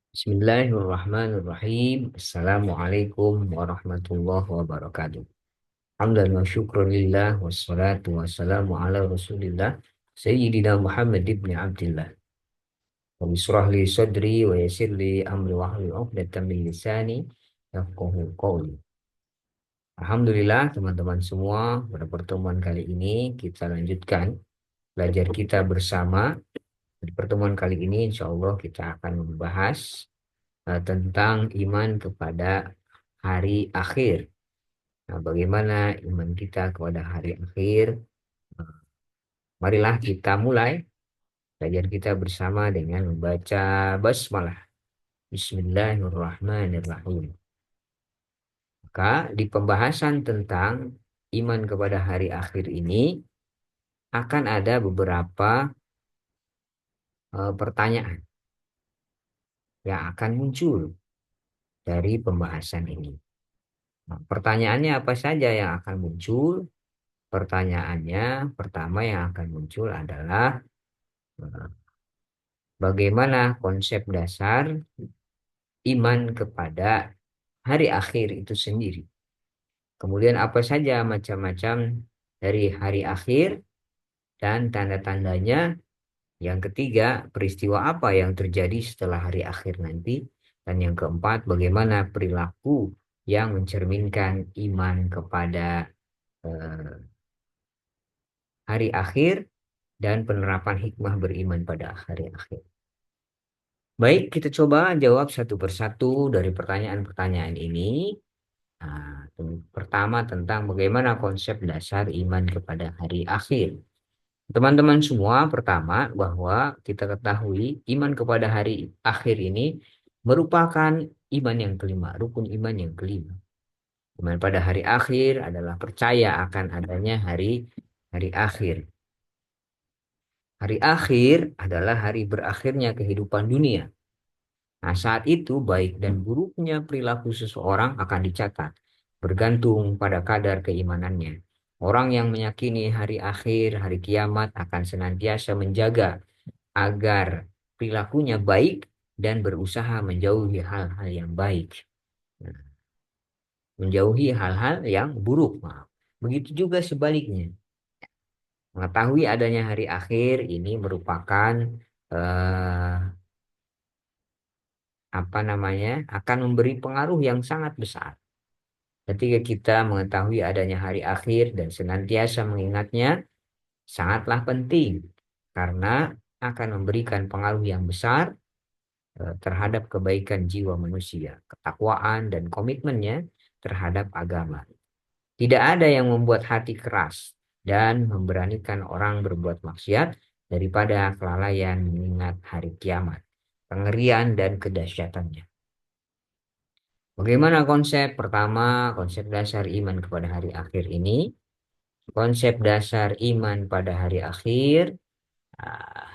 Bismillahirrahmanirrahim. Assalamualaikum warahmatullahi wabarakatuh. Hamdan wa syukrulillah wassalatu wassalamu ala rasulillah Sayyidina Muhammad ibn Abdillah. Rabbi shrah li sadri wa yassir li amri wahlul 'uqdatam min lisani yafqahu qawli. Alhamdulillah teman-teman semua, pada pertemuan kali ini kita lanjutkan belajar kita bersama. Di pertemuan kali ini insya Allah kita akan membahas tentang iman kepada hari akhir. Nah, bagaimana iman kita kepada hari akhir? Nah, marilah kita mulai belajar kita bersama dengan membaca basmalah. Bismillahirrahmanirrahim. Maka di pembahasan tentang iman kepada hari akhir ini akan ada beberapa pertanyaan yang akan muncul dari pembahasan ini. Nah, pertanyaannya apa saja yang akan muncul? Pertanyaannya pertama yang akan muncul adalah bagaimana konsep dasar iman kepada hari akhir itu sendiri. Kemudian apa saja macam-macam dari hari akhir dan tanda-tandanya. Yang ketiga, peristiwa apa yang terjadi setelah hari akhir nanti. Dan yang keempat, bagaimana perilaku yang mencerminkan iman kepada eh, hari akhir dan penerapan hikmah beriman pada hari akhir. Baik, kita coba jawab satu persatu dari pertanyaan-pertanyaan ini. Nah, pertama tentang bagaimana konsep dasar iman kepada hari akhir. Teman-teman semua, pertama bahwa kita ketahui iman kepada hari akhir ini merupakan iman yang kelima, rukun iman yang kelima. Iman pada hari akhir adalah percaya akan adanya hari akhir. Hari akhir adalah hari berakhirnya kehidupan dunia. Nah, saat itu baik dan buruknya perilaku seseorang akan dicatat, bergantung pada kadar keimanannya. Orang yang meyakini hari akhir, hari kiamat akan senantiasa menjaga agar perilakunya baik dan berusaha menjauhi hal-hal yang baik. Nah, menjauhi hal-hal yang buruk, maaf. Begitu juga sebaliknya. Mengetahui adanya hari akhir ini merupakan eh, akan memberi pengaruh yang sangat besar. Ketika kita mengetahui adanya hari akhir dan senantiasa mengingatnya, sangatlah penting karena akan memberikan pengaruh yang besar terhadap kebaikan jiwa manusia, ketakwaan dan komitmennya terhadap agama. Tidak ada yang membuat hati keras dan memberanikan orang berbuat maksiat daripada kelalaian mengingat hari kiamat, pengerian dan kedahsyatannya. Bagaimana konsep pertama, konsep dasar iman kepada hari akhir ini? Konsep dasar iman pada hari akhir, ah,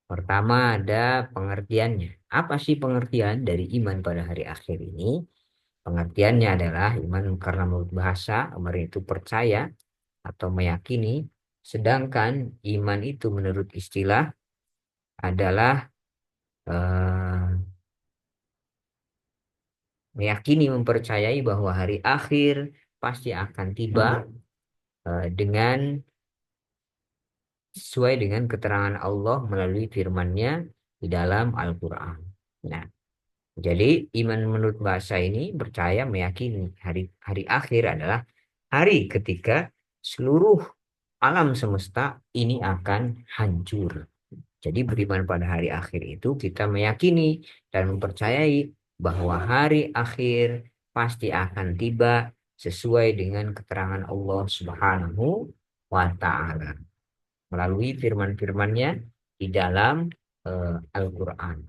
pertama ada pengertiannya. Apa sih pengertian dari iman pada hari akhir ini? Pengertiannya adalah iman karena menurut bahasa, kemarin itu percaya atau meyakini, sedangkan iman itu menurut istilah adalah eh, meyakini, mempercayai bahwa hari akhir pasti akan tiba dengan sesuai dengan keterangan Allah melalui firman-Nya di dalam Al-Quran. Nah, jadi iman menurut bahasa ini percaya meyakini hari hari akhir adalah hari ketika seluruh alam semesta ini akan hancur. Jadi beriman pada hari akhir itu kita meyakini dan mempercayai bahwa hari akhir pasti akan tiba sesuai dengan keterangan Allah Subhanahu wa Ta'ala melalui firman-firmannya di dalam Al-Quran.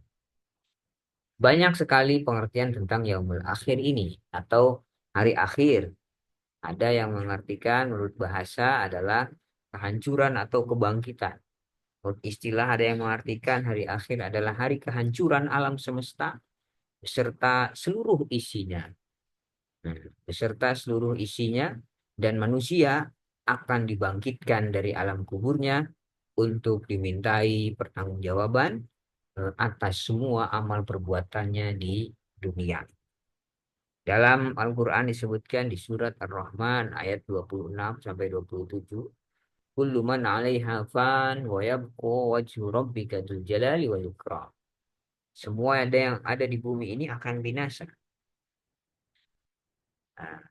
Banyak sekali pengertian tentang yaumul akhir ini atau hari akhir. Ada yang mengartikan menurut bahasa adalah kehancuran atau kebangkitan. Menurut istilah ada yang mengartikan hari akhir adalah hari kehancuran alam semesta beserta seluruh isinya. Beserta seluruh isinya dan manusia akan dibangkitkan dari alam kuburnya untuk dimintai pertanggungjawaban atas semua amal perbuatannya di dunia. Dalam Al-Quran disebutkan di surat Ar-Rahman ayat 26 sampai 27. Kullu man 'alaiha fan wa yabqa wajhu rabbika dzul jalali wal ikram. Semua yang ada di bumi ini akan binasa. Nah,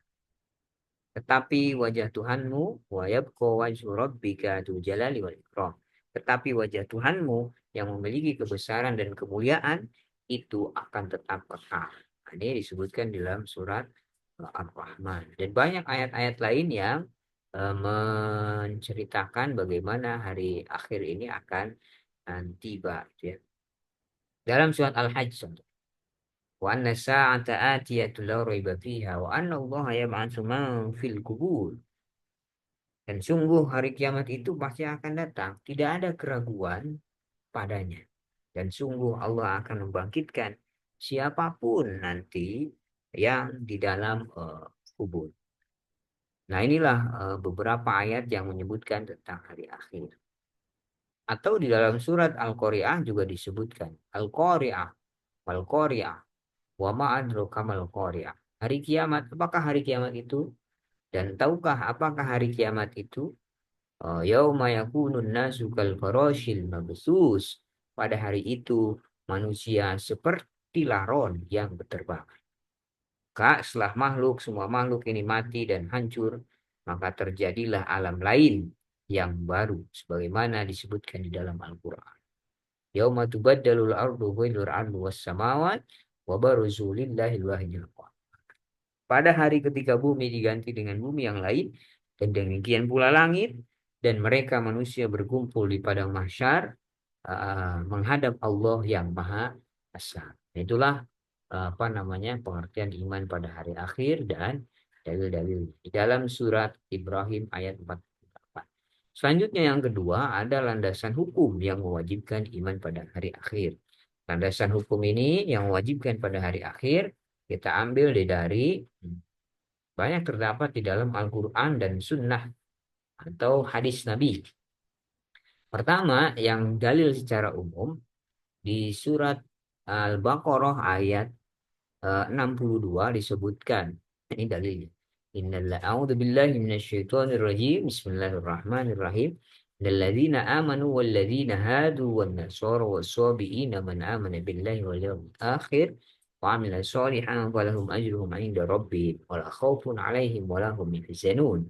tetapi wajah Tuhanmu wa yabqa wajhu rabbika dzul jalali wal ikram. Tetapi wajah Tuhanmu yang memiliki kebesaran dan kemuliaan itu akan tetap kekal. Nah, ini disebutkan di dalam surat Ar-Rahman. Dan banyak ayat-ayat lain yang menceritakan bagaimana hari akhir ini akan tiba. Ya. Dalam surat Al-Hajj, wa anna sa'ata atiyatu la raiba fiha wa anna Allah yab'atsu man fil qubur. Dan sungguh hari kiamat itu pasti akan datang, tidak ada keraguan padanya. Dan sungguh Allah akan membangkitkan siapapun nanti yang di dalam kubur. Nah, inilah beberapa ayat yang menyebutkan tentang hari akhir. Atau di dalam surat Al-Qari'ah juga disebutkan Al-Qari'ah, Wal-Qari'ah, wa ma adraka mal-Qari'ah. Hari kiamat, apakah hari kiamat itu? Dan tahukah apakah hari kiamat itu? Yauma yakunun nasu kal farashil mabsus. Pada hari itu manusia seperti laron yang berterbangan. Kak, setelah semua makhluk ini mati dan hancur, maka terjadilah alam lain yang baru sebagaimana disebutkan di dalam Al-Qur'an. Yauma tubaddalul ardu ghairul ardu was samawat wa baruzu lillahil wahidil qahhar. Pada hari ketika bumi diganti dengan bumi yang lain, dan demikian pula langit, dan mereka manusia berkumpul di padang mahsyar menghadap Allah yang Maha Esa. Itulah apa namanya pengertian iman pada hari akhir dan dalil-dalil di dalam surat Ibrahim ayat 48. Selanjutnya yang kedua ada landasan hukum yang mewajibkan iman pada hari akhir. Landasan hukum ini yang mewajibkan pada hari akhir kita ambil dari banyak terdapat di dalam Al-Quran dan Sunnah atau hadis Nabi. Pertama, yang dalil secara umum di surat Al-Baqarah ayat 62 disebutkan. Ini dalilnya. Innallah a'udzu billahi minasyaitonir rajim. Bismillahirrahmanirrahim. Innalladzina amanu walladzina hadu wan nasara was-sabiina man amana billahi wal yawmil akhir wa 'amila shalihan falahum ajruhum 'inda rabbihim wa la khaufun 'alaihim wa la hum yahzanun.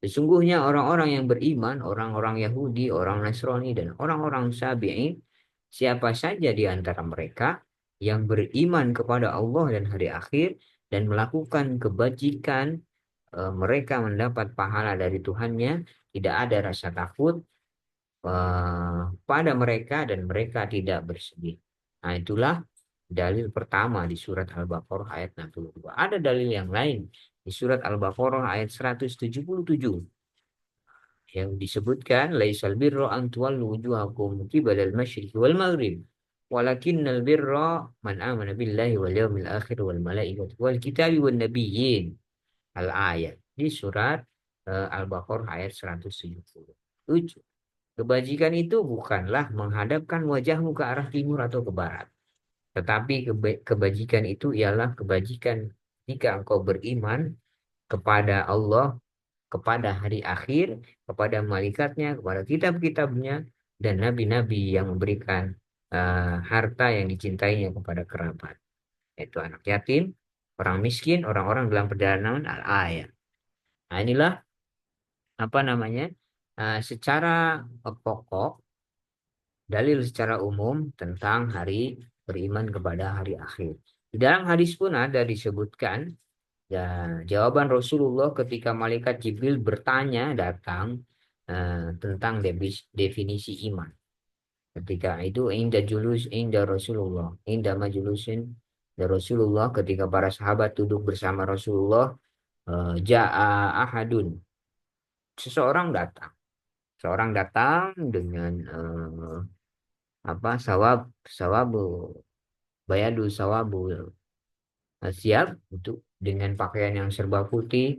Sesungguhnya orang-orang yang beriman, orang-orang Yahudi, orang Nasrani, dan orang-orang Sabi'in, siapa saja di antara mereka yang beriman kepada Allah dan hari akhir dan melakukan kebajikan, mereka mendapat pahala dari Tuhannya, tidak ada rasa takut pada mereka dan mereka tidak bersedih. Nah, itulah dalil pertama di surat Al-Baqarah ayat 62. Ada dalil yang lain di surat Al-Baqarah ayat 177 yang disebutkan laisal birra an tuwallu wujuhakum qibalal masyriqi wal maghrib walakinnal birra man amana billahi wal yawmil akhir wal malaikati wal kitabi wan nabiyyin. Al-ayat di surat Al-Baqarah ayat 177. Kebajikan itu bukanlah menghadapkan wajahmu ke arah timur atau ke barat, tetapi kebajikan itu ialah kebajikan jika engkau beriman kepada Allah, kepada hari akhir, kepada malaikatnya, kepada kitab-kitabnya, dan nabi-nabi yang memberikan harta yang dicintainya kepada kerabat. Yaitu anak yatim, orang miskin, orang-orang dalam perjalanan al-ayat. Nah, inilah apa namanya secara pokok dalil secara umum tentang hari beriman kepada hari akhir. Di dalam hadis pun ada disebutkan ya, jawaban Rasulullah ketika malaikat Jibril bertanya datang tentang definisi iman. Ketika itu inda Rasulullah, inda majulusin da Rasulullah ketika para sahabat duduk bersama Rasulullah, ja'a ahadun, seseorang datang. Seorang datang dengan sawabu bayadu sawabu, siap untuk dengan pakaian yang serba putih,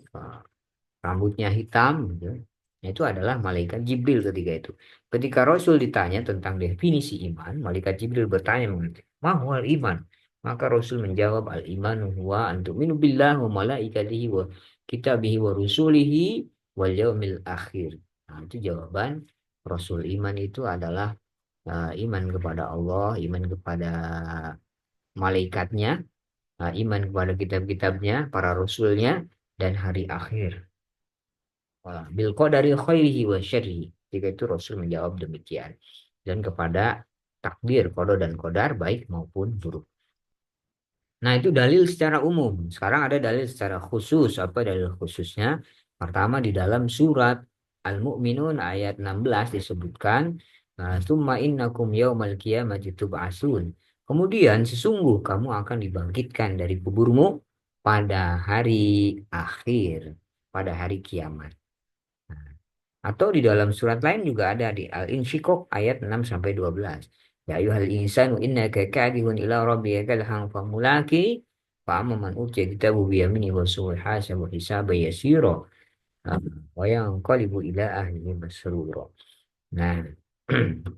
rambutnya hitam gitu. Itu adalah malaikat Jibril ketika itu. Ketika Rasul ditanya tentang definisi iman, malaikat Jibril bertanya mengatakan, "Ma huwal iman?" Maka Rasul menjawab, "Al-imanu huwa an tu'minu billah wa malaikatihi wa kitabihi wa rusulihi wal yaumil akhir." Nah, itu jawaban Rasul. Iman itu adalah iman kepada Allah, iman kepada malaikatnya, iman kepada kitab-kitabnya, para rasulnya, dan hari akhir. Bil qadari khairihi wa syarrihi. Ketika itu Rasul menjawab demikian. Dan kepada takdir, qada dan qadar baik maupun buruk. Nah, itu dalil secara umum. Sekarang ada dalil secara khusus. Apa dalil khususnya? Pertama di dalam surat Al-Mu'minun ayat 16 disebutkan, "Tsumma innakum yaumal qiyamati tub'atsun." Kemudian sesungguh kamu akan dibangkitkan dari kuburmu pada hari akhir, pada hari kiamat. Atau di dalam surat lain juga ada di Al-Insyiqaq ayat 6 sampai 12. Ya ayyuhal insanu innaka kadihun ila rabbika kadhan famulaki fa amma man utiya kitabahu bi yaminihi wa sawfa yuhasabu hisaban yasira wa yanqalibu ila ahlihi masrura. Nah,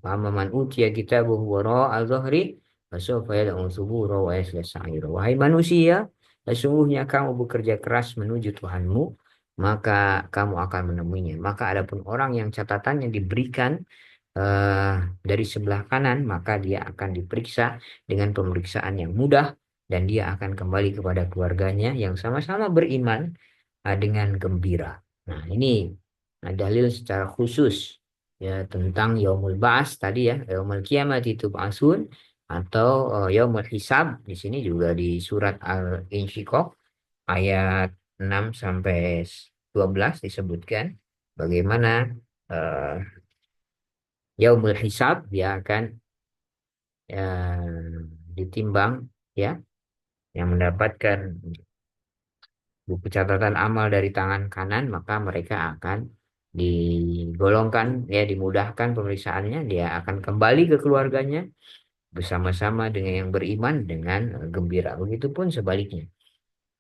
amma man utiya kitabahu wara'a dhahri fasawfa yad'u thubura wa yasla sa'ira. Wahai manusia, sesungguhnya kamu bekerja keras menuju Tuhanmu, maka kamu akan menemuinya. Maka adapun orang yang catatannya diberikan dari sebelah kanan, maka dia akan diperiksa dengan pemeriksaan yang mudah dan dia akan kembali kepada keluarganya yang sama-sama beriman dengan gembira. Nah, ini dalil secara khusus ya tentang yaumul ba'ats tadi ya, yaumul kiamat itu ba'atsun atau yaumul hisab. Di sini juga di surat Al-Insyiqaq ayat 6 sampai 12 disebutkan bagaimana eh, yaumul hisab dia akan ditimbang ya, yang mendapatkan buku catatan amal dari tangan kanan, maka mereka akan digolongkan ya, dimudahkan pemeriksaannya, dia akan kembali ke keluarganya bersama-sama dengan yang beriman dengan gembira. Begitupun sebaliknya,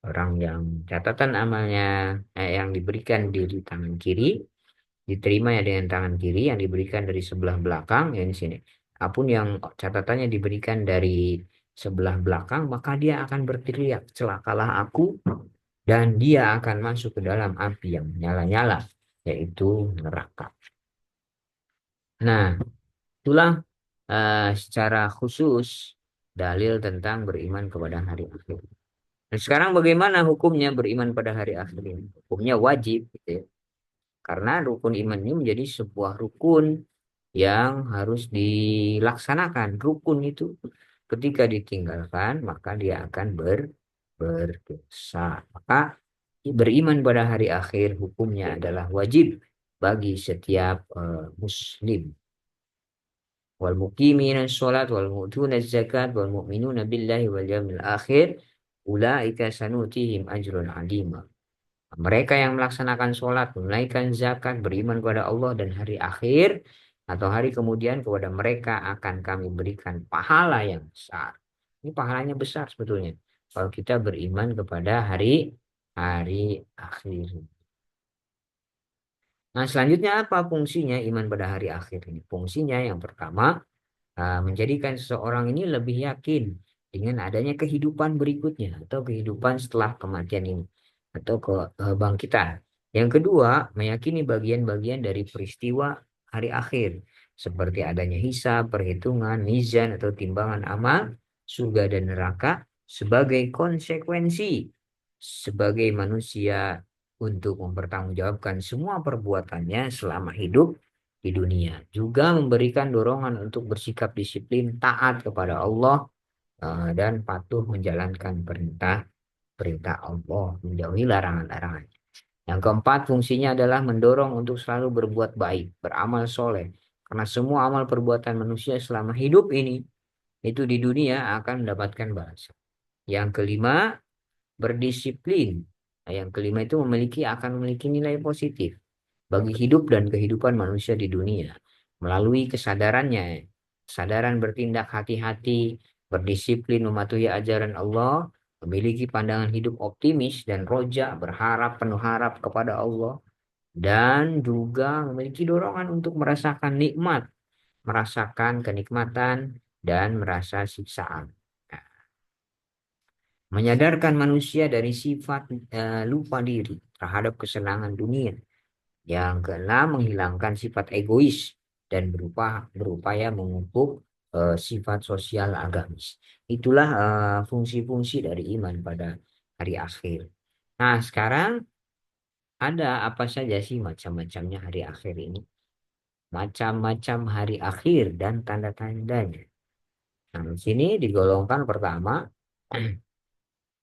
orang yang catatan amalnya yang diberikan di tangan kiri diterima ya dengan tangan kiri, yang diberikan dari sebelah belakang ya di sini. Apun yang catatannya diberikan dari sebelah belakang, maka dia akan berteriak, "Celakalah aku," dan dia akan masuk ke dalam api yang menyala-nyala, yaitu neraka. Nah, itulah secara khusus dalil tentang beriman kepada hari akhir. Nah, sekarang bagaimana hukumnya beriman pada hari akhir ini? Hukumnya wajib, gitu ya. Karena rukun iman ini menjadi sebuah rukun yang harus dilaksanakan. Rukun itu ketika ditinggalkan, maka dia akan berdosa. Maka beriman pada hari akhir hukumnya adalah wajib bagi setiap muslim. Wal muqimina sholat wal mu'tuna zakat wal mu'minuna billahi wal yawmil akhir ulaika sanutihim ajrun adima. Mereka yang melaksanakan sholat, menunaikan zakat, beriman kepada Allah dan hari akhir atau hari kemudian, kepada mereka akan kami berikan pahala yang besar. Ini pahalanya besar sebetulnya. Kalau kita beriman kepada hari hari akhir. Nah, selanjutnya apa fungsinya iman pada hari akhir ini? Fungsinya yang pertama, menjadikan seseorang ini lebih yakin dengan adanya kehidupan berikutnya atau kehidupan setelah kematian ini atau kebangkitan. Yang kedua, meyakini bagian-bagian dari peristiwa hari akhir seperti adanya hisab, perhitungan, mizan atau timbangan amal, surga dan neraka sebagai konsekuensi sebagai manusia untuk mempertanggungjawabkan semua perbuatannya selama hidup di dunia. Juga memberikan dorongan untuk bersikap disiplin, taat kepada Allah, dan patuh menjalankan perintah Allah, menjauhi larangan-larangan. Yang keempat, fungsinya adalah mendorong untuk selalu berbuat baik, beramal soleh. Karena semua amal perbuatan manusia selama hidup ini, itu di dunia akan mendapatkan balasan. Yang kelima, berdisiplin. Nah, yang kelima itu akan memiliki nilai positif bagi hidup dan kehidupan manusia di dunia melalui kesadarannya, kesadaran bertindak hati-hati, berdisiplin mematuhi ajaran Allah, memiliki pandangan hidup optimis dan roja, berharap penuh harap kepada Allah, dan juga memiliki dorongan untuk merasakan nikmat, merasakan kenikmatan dan merasa siksaan. Nah, menyadarkan manusia dari sifat lupa diri terhadap kesenangan dunia. Yang keenam, menghilangkan sifat egois dan berupaya memupuk sifat sosial agamis. Itulah fungsi-fungsi dari iman pada hari akhir. Nah, sekarang ada apa saja sih macam-macamnya hari akhir ini? Macam-macam hari akhir dan tanda-tandanya. Nah, di sini digolongkan pertama,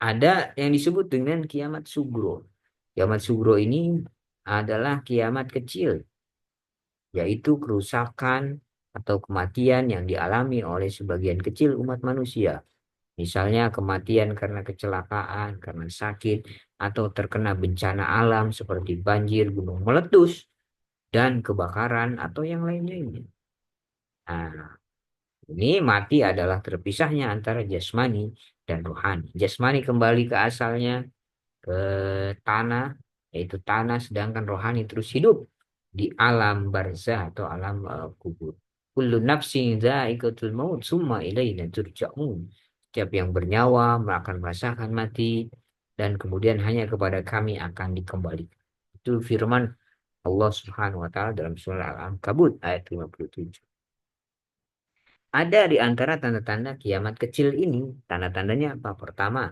ada yang disebut dengan kiamat sugro. Kiamat sugro ini adalah kiamat kecil, yaitu kerusakan atau kematian yang dialami oleh sebagian kecil umat manusia. Misalnya kematian karena kecelakaan, karena sakit, atau terkena bencana alam seperti banjir, gunung meletus, dan kebakaran atau yang lain-lainnya. Nah, ini mati adalah terpisahnya antara jasmani dan rohani. Jasmani kembali ke asalnya, ke tanah, yaitu tanah, sedangkan rohani terus hidup di alam barzah atau alam kubur. Kullu nafsin dha'iqatul maut, summa ilaina turja'un. Setiap yang bernyawa akan merasakan mati dan kemudian hanya kepada kami akan dikembalikan. Itu firman Allah Subhanahu wa taala dalam surah Al-Ankabut ayat 57. Ada di antara tanda-tanda kiamat kecil ini, tanda-tandanya apa? Pertama,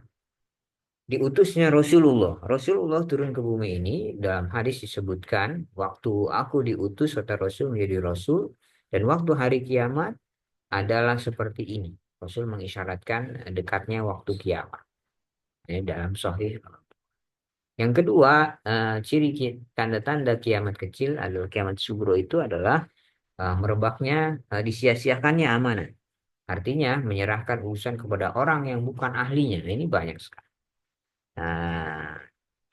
diutusnya Rasulullah. Rasulullah turun ke bumi ini dalam hadis disebutkan, waktu aku diutus kata Rasul menjadi Rasul, dan waktu hari kiamat adalah seperti ini. Rasul mengisyaratkan dekatnya waktu kiamat. Ini dalam Sahih. Yang kedua, tanda-tanda kiamat kecil adalah kiamat subro itu adalah merebaknya, disia-siakannya amanah. Artinya menyerahkan urusan kepada orang yang bukan ahlinya. Nah, ini banyak sekali. Nah,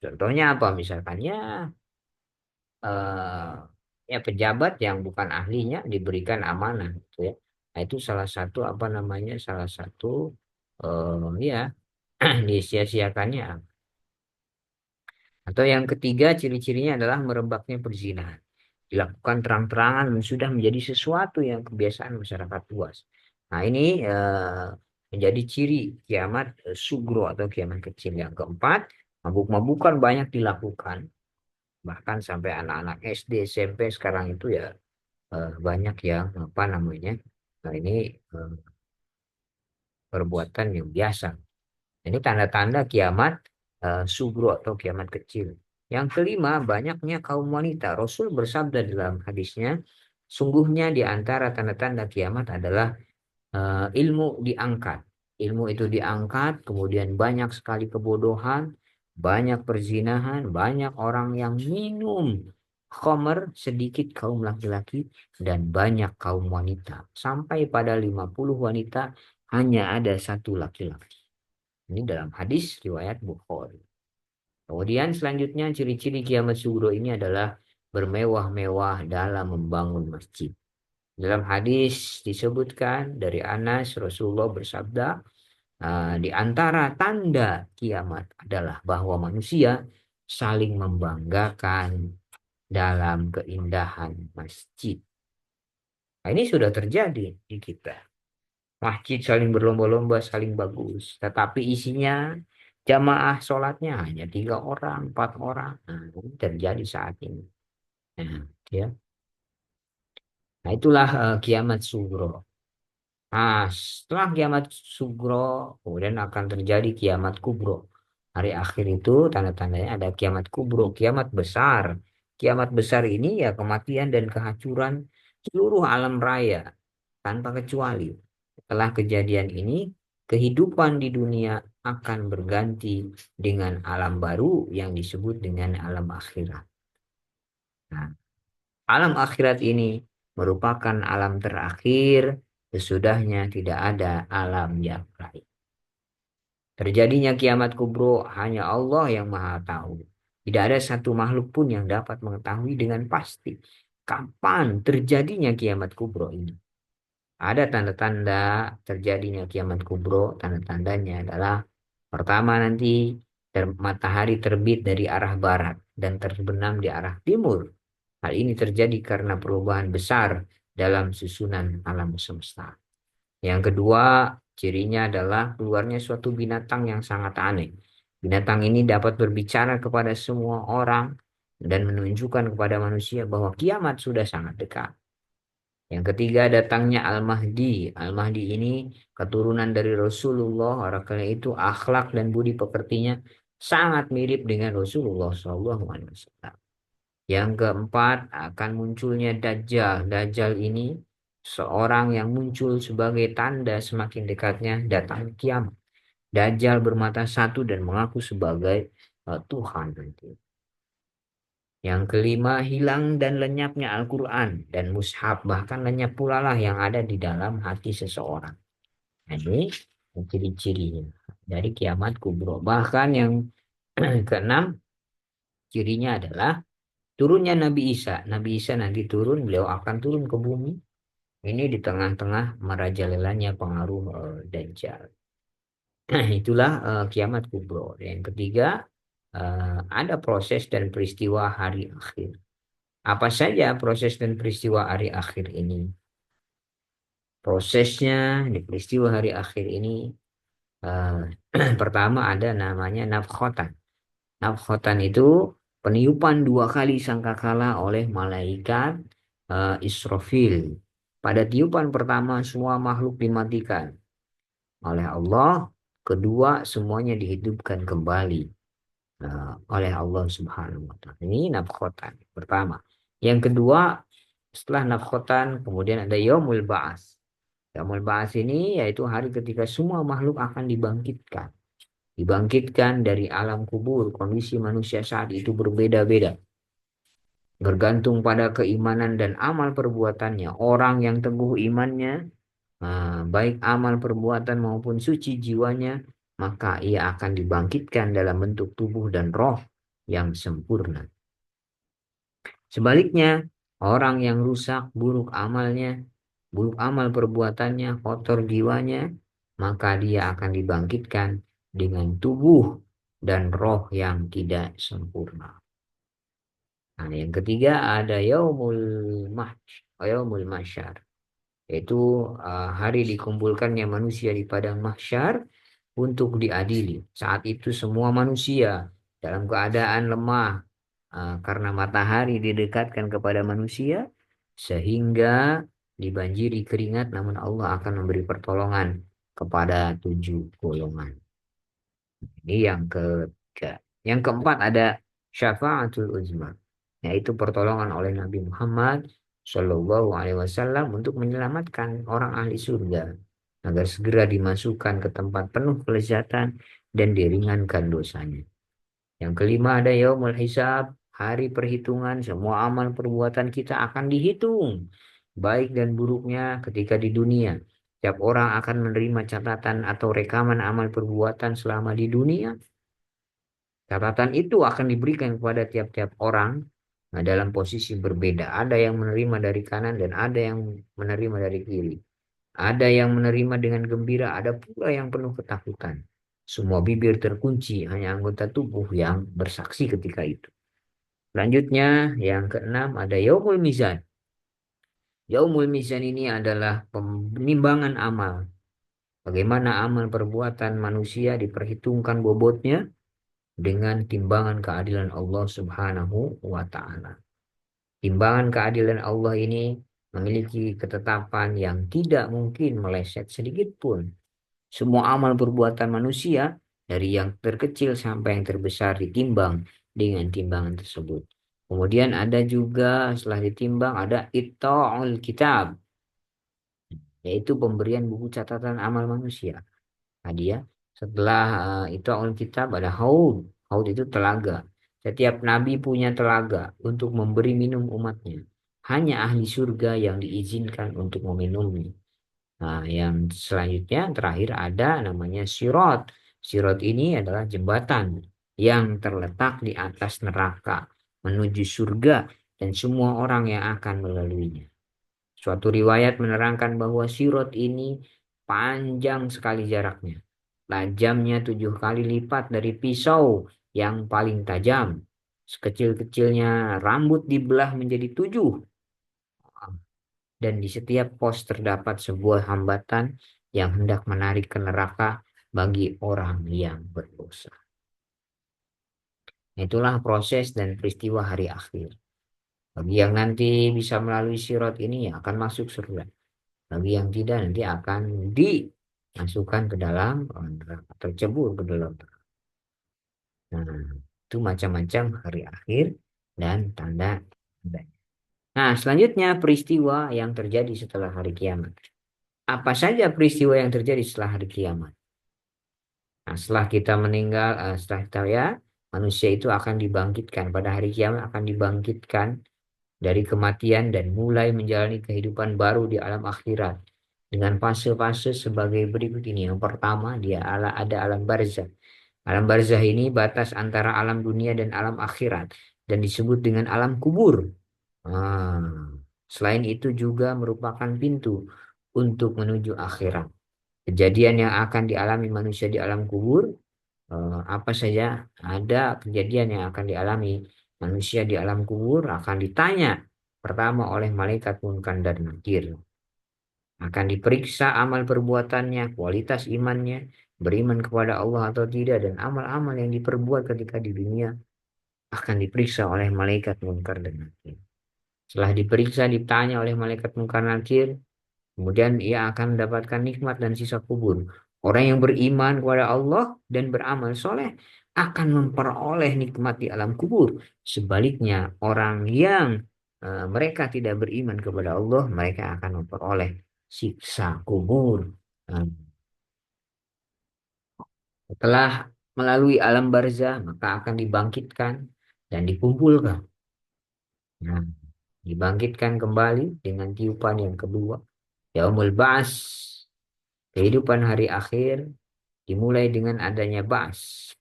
contohnya apa? Misalkan ya, eh, ya pejabat yang bukan ahlinya diberikan amanah, gitu ya. Nah, itu salah satu apa namanya? Salah satu ya disia-siakannya. Atau yang ketiga, ciri-cirinya adalah merebaknya perzinahan. Dilakukan terang-terangan dan sudah menjadi sesuatu yang kebiasaan masyarakat luas. Nah, ini menjadi ciri kiamat sugro atau kiamat kecil. Yang keempat, mabuk-mabukan banyak dilakukan. Bahkan sampai anak-anak SD, SMP sekarang itu ya banyak yang apa namanya. Nah, ini eh, perbuatan yang biasa. Ini tanda-tanda kiamat sugro atau kiamat kecil. Yang kelima, banyaknya kaum wanita. Rasul bersabda dalam hadisnya, sungguhnya di antara tanda-tanda kiamat adalah ilmu diangkat. Ilmu itu diangkat, kemudian banyak sekali kebodohan, banyak perzinahan, banyak orang yang minum khamr, sedikit kaum laki-laki, dan banyak kaum wanita. Sampai pada 50 wanita, hanya ada satu laki-laki. Ini dalam hadis riwayat Bukhari. Kemudian selanjutnya ciri-ciri kiamat sugro ini adalah bermewah-mewah dalam membangun masjid. Dalam hadis disebutkan dari Anas, Rasulullah bersabda, di antara tanda kiamat adalah bahwa manusia saling membanggakan dalam keindahan masjid. Nah, ini sudah terjadi di kita. Masjid saling berlomba-lomba, saling bagus. Tetapi isinya jamaah sholatnya hanya 3 orang, 4 orang. Nah, ini terjadi saat ini. Nah, ya. Nah, itulah kiamat sugro. Nah, setelah kiamat sugro, kemudian akan terjadi kiamat kubro. Hari akhir itu tanda-tandanya ada kiamat kubro, kiamat besar. Kiamat besar ini ya kematian dan kehancuran seluruh alam raya tanpa kecuali. Setelah kejadian ini, kehidupan di dunia akan berganti dengan alam baru yang disebut dengan alam akhirat. Nah, alam akhirat ini merupakan alam terakhir, sesudahnya tidak ada alam yang lain. Terjadinya kiamat kubro hanya Allah yang maha tahu. Tidak ada satu makhluk pun yang dapat mengetahui dengan pasti kapan terjadinya kiamat kubro ini. Ada tanda-tanda terjadinya kiamat kubro. Tanda-tandanya adalah pertama nanti matahari terbit dari arah barat. dan terbenam di arah timur. Hal ini terjadi karena perubahan besar dalam susunan alam semesta. Yang kedua, cirinya adalah keluarnya suatu binatang yang sangat aneh. Binatang ini dapat berbicara kepada semua orang dan menunjukkan kepada manusia bahwa kiamat sudah sangat dekat. Yang ketiga, datangnya Al-Mahdi. Al-Mahdi ini keturunan dari Rasulullah. Oleh karena itu, akhlak dan budi pekertinya sangat mirip dengan Rasulullah SAW. Yang keempat, akan munculnya Dajjal. Dajjal ini seorang yang muncul sebagai tanda semakin dekatnya datang kiamat. Dajjal bermata satu dan mengaku sebagai Tuhan nanti. Yang kelima, hilang dan lenyapnya Al-Quran dan mushaf. Bahkan lenyap pula lah yang ada di dalam hati seseorang. Nah, ini ciri-cirinya dari kiamat kubro. Bahkan yang keenam, cirinya adalah turunnya Nabi Isa. Nabi Isa nanti turun, beliau akan turun ke bumi. Ini di tengah-tengah merajalelanya pengaruh Dajjal. Nah, itulah kiamat kubro. Yang ketiga, ada proses dan peristiwa hari akhir. Apa saja proses dan peristiwa hari akhir ini? Prosesnya di peristiwa hari akhir ini, pertama ada namanya nafkhotan. Nafkhotan itu peniupan dua kali sangkakala oleh malaikat Israfil. Pada tiupan pertama semua makhluk dimatikan oleh Allah. Kedua semuanya dihidupkan kembali oleh Allah Subhanahu wa taala. Ini nafkhotan pertama. Yang kedua, setelah nafkhotan kemudian ada yaumul ba'ats. Yaumul ba'ats ini yaitu hari ketika semua makhluk akan dibangkitkan. Dibangkitkan dari alam kubur. Kondisi manusia saat itu berbeda-beda. Bergantung pada keimanan dan amal perbuatannya. Orang yang teguh imannya, baik amal perbuatan maupun suci jiwanya, maka ia akan dibangkitkan dalam bentuk tubuh dan roh yang sempurna. Sebaliknya, orang yang rusak, buruk amalnya, buruk amal perbuatannya, kotor jiwanya, maka dia akan dibangkitkan dengan tubuh dan roh yang tidak sempurna. Nah, yang ketiga ada yaumul mahsyar, yaitu hari dikumpulkannya manusia di padang mahsyar untuk diadili. Saat itu semua manusia dalam keadaan lemah karena matahari didekatkan kepada manusia sehingga dibanjiri keringat, namun Allah akan memberi pertolongan kepada 7 golongan. Ini yang ketiga. Yang keempat ada syafaatul uzma, yaitu pertolongan oleh Nabi Muhammad Shallallahu Alaihi Wasallam untuk menyelamatkan orang ahli surga agar segera dimasukkan ke tempat penuh kelezatan dan diringankan dosanya. Yang kelima ada yaumul hisab, hari perhitungan. Semua amal perbuatan kita akan dihitung, baik dan buruknya ketika di dunia. Setiap orang akan menerima catatan atau rekaman amal perbuatan selama di dunia. Catatan itu akan diberikan kepada tiap-tiap orang dalam posisi berbeda. Ada yang menerima dari kanan dan ada yang menerima dari kiri. Ada yang menerima dengan gembira, ada pula yang penuh ketakutan. Semua bibir terkunci, hanya anggota tubuh yang bersaksi ketika itu. Selanjutnya, yang keenam ada Yaumul Mizan. Yaumul Mizan ini adalah penimbangan amal. Bagaimana amal perbuatan manusia diperhitungkan bobotnya dengan timbangan keadilan Allah Subhanahu wa taala. Timbangan keadilan Allah ini memiliki ketetapan yang tidak mungkin meleset sedikit pun. Semua amal perbuatan manusia dari yang terkecil sampai yang terbesar ditimbang dengan timbangan tersebut. Kemudian ada juga setelah ditimbang ada itta'ul kitab, yaitu pemberian buku catatan amal manusia. Hadiah. Setelah itu Alkitab ada haud. Haud itu telaga. Setiap nabi punya telaga untuk memberi minum umatnya. Hanya ahli surga yang diizinkan untuk meminumnya. Nah, yang selanjutnya terakhir ada namanya Sirat. Sirat ini adalah jembatan yang terletak di atas neraka menuju surga dan semua orang yang akan melaluinya. Suatu riwayat menerangkan bahwa Sirat ini panjang sekali jaraknya. Tajamnya 7 kali lipat dari pisau yang paling tajam. Sekecil-kecilnya rambut dibelah menjadi 7. Dan di setiap pos terdapat sebuah hambatan yang hendak menarik ke neraka bagi orang yang berdosa. Itulah proses dan peristiwa hari akhir. Bagi yang nanti bisa melalui sirat ini ya akan masuk surga. Bagi yang tidak nanti akan dimasukkan ke dalam neraka, tercebur ke dalam neraka. Nah, itu macam-macam hari akhir dan tanda-tandanya. Nah, selanjutnya peristiwa yang terjadi setelah hari kiamat. Apa saja peristiwa yang terjadi setelah hari kiamat? Nah, setelah kita meninggal, setelah kita ya, manusia itu akan dibangkitkan. Pada hari kiamat akan dibangkitkan dari kematian dan mulai menjalani kehidupan baru di alam akhirat. Dengan fase-fase sebagai berikut ini. Yang pertama, ada alam barzah. Alam barzah ini batas antara alam dunia dan alam akhirat. Dan disebut dengan alam kubur. Ah, selain itu juga merupakan pintu untuk menuju akhirat. Kejadian yang akan dialami manusia di alam kubur, apa saja ada kejadian yang akan dialami manusia di alam kubur akan ditanya pertama oleh malaikat munkar dan nakir. Akan diperiksa amal perbuatannya, kualitas imannya, beriman kepada Allah atau tidak, dan amal-amal yang diperbuat ketika di dunia akan diperiksa oleh malaikat munkar dan nakir. Setelah diperiksa, ditanya oleh malaikat munkar nakir, kemudian ia akan mendapatkan nikmat dan sisa kubur. Orang yang beriman kepada Allah dan beramal soleh akan memperoleh nikmat di alam kubur. Sebaliknya, orang yang mereka tidak beriman kepada Allah, mereka akan memperoleh siksa kubur. Nah, setelah melalui alam barzah, maka akan dibangkitkan dan dikumpulkan. Nah, dibangkitkan kembali dengan tiupan yang kedua. Yaumul Ba'as, kehidupan hari akhir dimulai dengan adanya ba'as.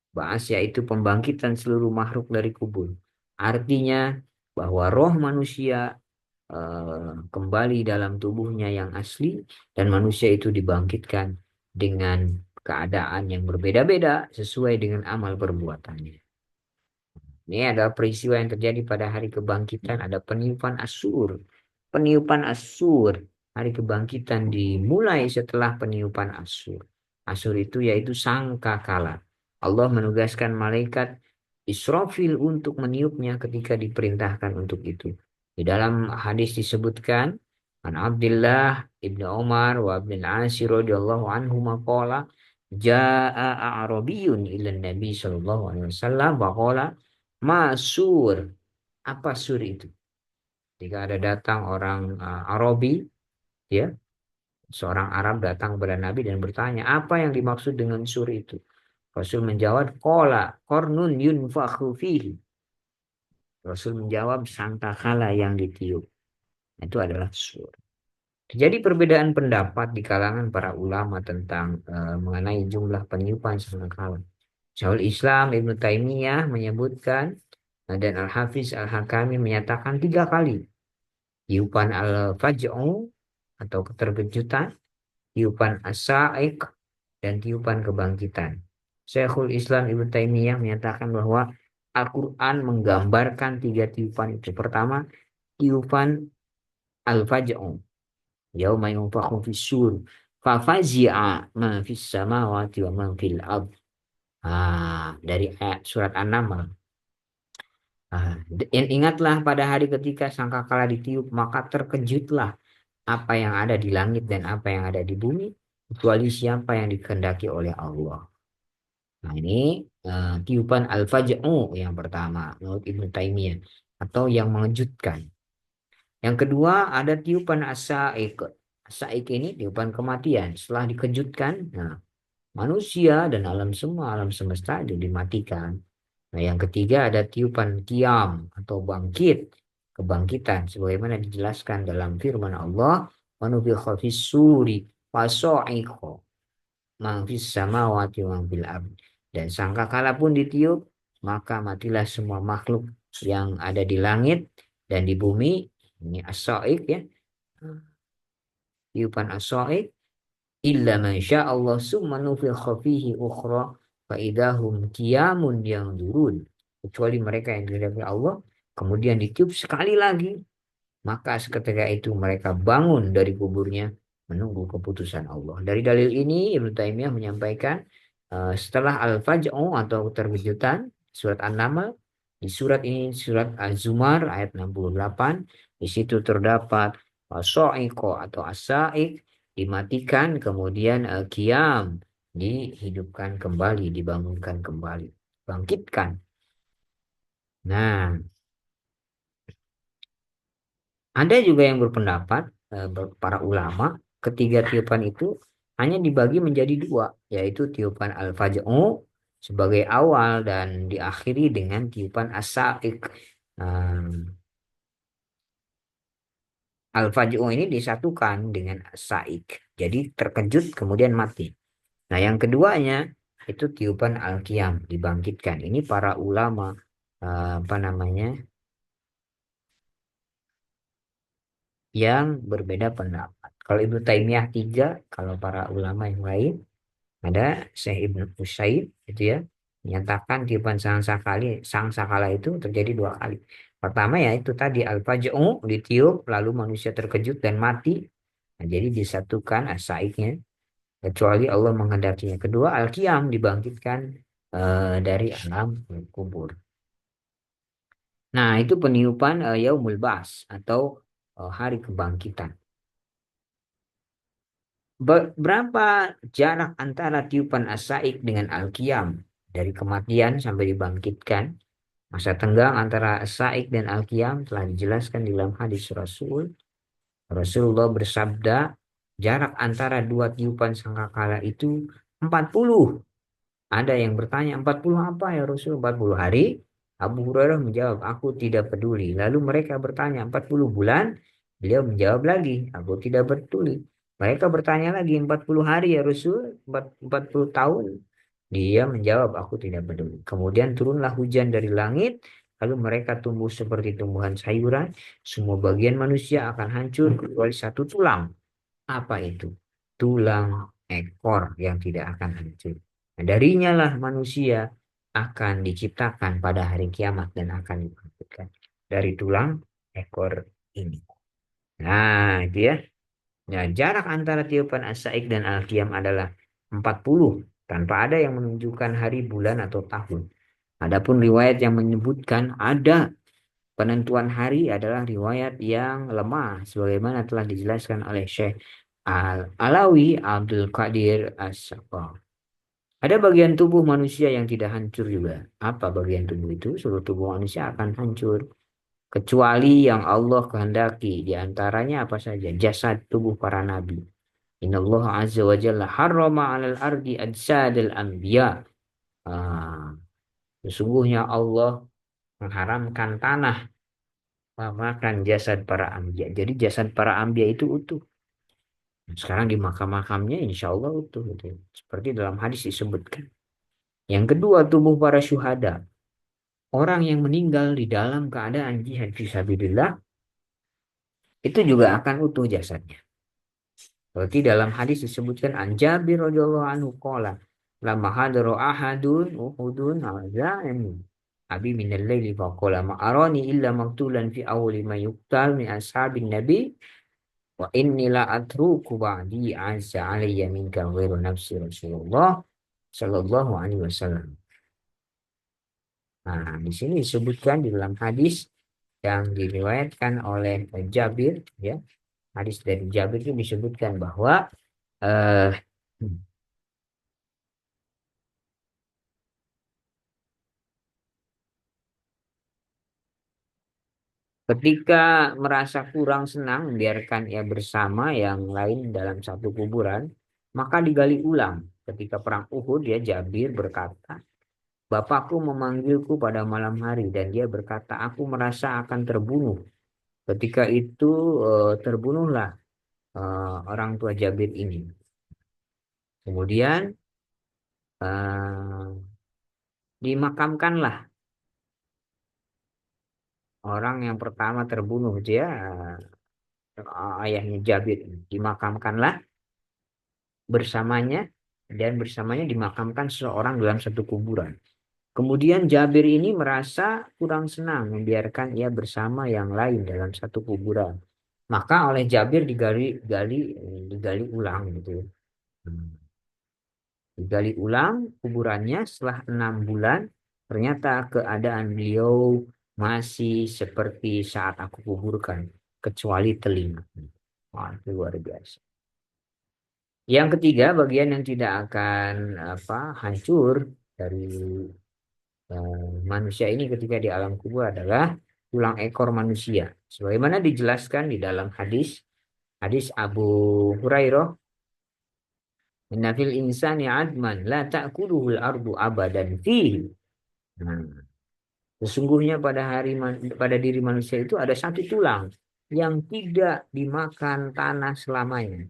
Ba'as yaitu pembangkitan seluruh makhluk dari kubur. Artinya bahwa roh manusia kembali dalam tubuhnya yang asli dan manusia itu dibangkitkan dengan keadaan yang berbeda-beda sesuai dengan amal perbuatannya. Ini adalah peristiwa yang terjadi pada hari kebangkitan. Ada peniupan Asyur. Peniupan Asyur. Hari kebangkitan dimulai setelah peniupan Asyur. Asyur itu yaitu sangkakala. Allah menugaskan malaikat Israfil untuk meniupnya ketika diperintahkan untuk itu. Di dalam hadis disebutkan, An Abdullah ibnu Umar wa ibn Asir radhiyallahu anhu maqala Ja'a A'rabiyun ila Nabi sallallahu alaihi wasallam wa qala Masur. Apa sur itu? Jika ada datang orang Arabi, ya, seorang Arab datang kepada Nabi dan bertanya, apa yang dimaksud dengan sur itu? Rasul menjawab, Qala qarnun yunfakhu fihi. Rasul menjawab, sangkakala yang ditiup. Itu adalah sur. Jadi perbedaan pendapat di kalangan para ulama tentang mengenai jumlah peniupan sangkakala. Syaikh Islam Ibnu Taimiyah menyebutkan dan Al-Hafiz Al-Hakami menyatakan 3 kali. Tiupan al-faj'u atau keterkejutan, tiupan as-sa'iq, dan tiupan kebangkitan. Syekhul Islam Ibnu Taimiyah menyatakan bahwa Al-Quran menggambarkan 3 tiupan itu. Pertama, tiupan al-faj'u. Yauma yunfakhu fis-sur. Fafazi'a ma fis samawati wa ma fil ard. Dari ayat surat An-Naml. Dan ingatlah pada hari ketika sangkakala ditiup, maka terkejutlah apa yang ada di langit dan apa yang ada di bumi, kecuali siapa yang dikehendaki oleh Allah. Nah ini tiupan al-faj'u yang pertama menurut Ibnu Taimiyah atau yang mengejutkan. Yang kedua ada tiupan as-sa'iq. As-sa'iq ini tiupan kematian. Setelah dikejutkan, nah, manusia dan alam semua, alam semesta itu dimatikan. Nah, yang ketiga ada tiupan kiam atau bangkit, kebangkitan sebagaimana dijelaskan dalam firman Allah, "Wanufikha fis-suri fasa'iqa man fis samawati wa man fil ard." Dan sangkakala pun ditiup, maka matilah semua makhluk yang ada di langit dan di bumi. Ini as-sa'iq ya. Tiupan as-sa'iq illa man Allah summa nufikha fihi ukhra fa idahum qiyamun yanzurun. kecuali mereka yang diridhai Allah. Kemudian ditiup sekali lagi, maka seketika itu mereka bangun dari kuburnya menunggu keputusan Allah. Dari dalil ini Ibnu Taimiyah menyampaikan setelah Al-Fajr atau keterkejutan surat An-Naml, di surat ini surat Az-Zumar ayat 68, di situ terdapat so'iko atau asaik dimatikan, kemudian qiyam dihidupkan kembali, dibangunkan kembali, bangkitkan. Nah, ada juga yang berpendapat, para ulama, ketiga tiupan itu hanya dibagi menjadi dua, yaitu tiupan al-faj'u sebagai awal dan diakhiri dengan tiupan as-sa'iq. Nah, al-faj'u ini disatukan dengan as-sa'iq. Jadi terkejut kemudian mati. Nah, yang keduanya itu tiupan al-qiyam, dibangkitkan. Ini para ulama apa namanya? Yang berbeda pendapat. Kalau Ibnu Taimiyah tiga, kalau para ulama yang lain ada Syekh Ibnu Utsaimin itu ya menyatakan tiupan sang sakala itu terjadi dua kali. Pertama ya itu tadi al-faj'u ditiup lalu manusia terkejut dan mati. Nah, jadi disatukan asaiknya kecuali Allah menghendakinya. Kedua al-qiyam dibangkitkan dari alam kubur. Nah, itu peniupan Yaumul Ba'ts atau hari kebangkitan. Berapa jarak antara tiupan as-sa'iq dengan al-qiyam? Dari kematian sampai dibangkitkan. Masa tenggang antara as-sa'iq dan al-qiyam telah dijelaskan di dalam hadis Rasul. Rasulullah bersabda, jarak antara dua tiupan sangkakala itu 40. Ada yang bertanya, 40 apa ya Rasul? 40 hari? Abu Hurairah menjawab, aku tidak peduli. Lalu mereka bertanya, 40 bulan? Beliau menjawab lagi, aku tidak peduli. Mereka bertanya lagi, 40 hari ya Rasul? 40 tahun? Dia menjawab, aku tidak peduli. Kemudian turunlah hujan dari langit, lalu mereka tumbuh seperti tumbuhan sayuran. Semua bagian manusia akan hancur kecuali satu tulang. Apa itu? Tulang ekor yang tidak akan hancur. Nah, darinya lah manusia akan diciptakan pada hari kiamat dan akan dibangkitkan dari tulang ekor ini. Nah, itu ya. Nah, jarak antara tiupan as-sa'iq dan al-qiyam adalah 40 tanpa ada yang menunjukkan hari, bulan, atau tahun. Adapun riwayat yang menyebutkan ada penentuan hari adalah riwayat yang lemah, sebagaimana telah dijelaskan oleh Syekh Alawi Abdul Qadir As-Saqaf. Ada bagian tubuh manusia yang tidak hancur juga. Apa bagian tubuh itu? Seluruh tubuh manusia akan hancur. Kecuali yang Allah kehendaki. Di antaranya apa saja? Jasad tubuh para nabi. Inna Allah Azza wa Jalla harrama alal ardi ajsadil anbiya. Ah, sesungguhnya Allah mengharamkan tanah makan jasad para anbiya. Jadi jasad para anbiya itu utuh. Sekarang di makam-makamnya insya Allah utuh. Gitu. Seperti dalam hadis disebutkan. Yang kedua, tubuh para syuhada. Orang yang meninggal di dalam keadaan jihad fisabilillah itu juga akan utuh jasadnya. Berarti dalam hadis disebutkan an Jabir radhiyallahu anhu qala lama hadara ahadun uhudun azani abi minal laili faqala ma arani illa maqtulan fi awli ma yuqtal min ashabin nabi wa inni la atruku ba'di azza alayya minka ghairu nafsi Rasulullah sallallahu alaihi wasallam. Nah, di sini disebutkan di dalam hadis yang diriwayatkan oleh Jabir, ya, hadis dari Jabir itu disebutkan bahwa eh, ketika merasa kurang senang membiarkan ia bersama yang lain dalam satu kuburan, maka digali ulang. Ketika perang Uhud, ya Jabir berkata, Bapakku memanggilku pada malam hari dan dia berkata, aku merasa akan terbunuh. Ketika itu terbunuhlah orang tua Jabir ini. Kemudian eh, dimakamkanlah orang yang pertama terbunuh dia, ayahnya Jabir. Dimakamkanlah bersamanya dan bersamanya dimakamkan seseorang dalam satu kuburan. Kemudian Jabir ini merasa kurang senang membiarkan ia bersama yang lain dalam satu kuburan. Maka oleh Jabir digali ulang gitu ya. Hmm. Digali ulang kuburannya setelah 6 bulan. Ternyata keadaan beliau masih seperti saat aku kuburkan, kecuali telinga. Wah, itu luar biasa. Yang ketiga, bagian yang tidak akan hancur dari manusia ini ketika di alam kubur adalah tulang ekor manusia. Sebagaimana dijelaskan di dalam hadis Abu Hurairah, "Inna fil insani adman la ta'kuluhul ardu abadan fihi." Nah, sesungguhnya pada diri manusia itu ada satu tulang yang tidak dimakan tanah selamanya.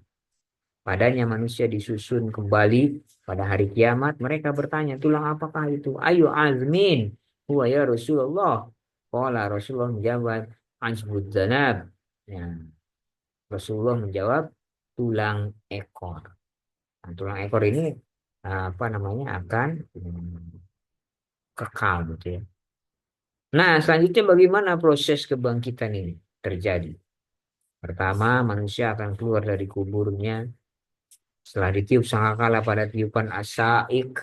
Padanya manusia disusun kembali pada hari kiamat. Mereka bertanya, tulang apakah itu? Ayu azmin. Huwa ya Rasulullah. Qala Rasulullah menjawab, Ansbud zanab. Ya, Rasulullah menjawab, tulang ekor. Nah, tulang ekor ini akan kekal gitu ya. Nah, selanjutnya bagaimana proses kebangkitan ini terjadi? Pertama, manusia akan keluar dari kuburnya setelah ditiup sangkakala pada tiupan asaik,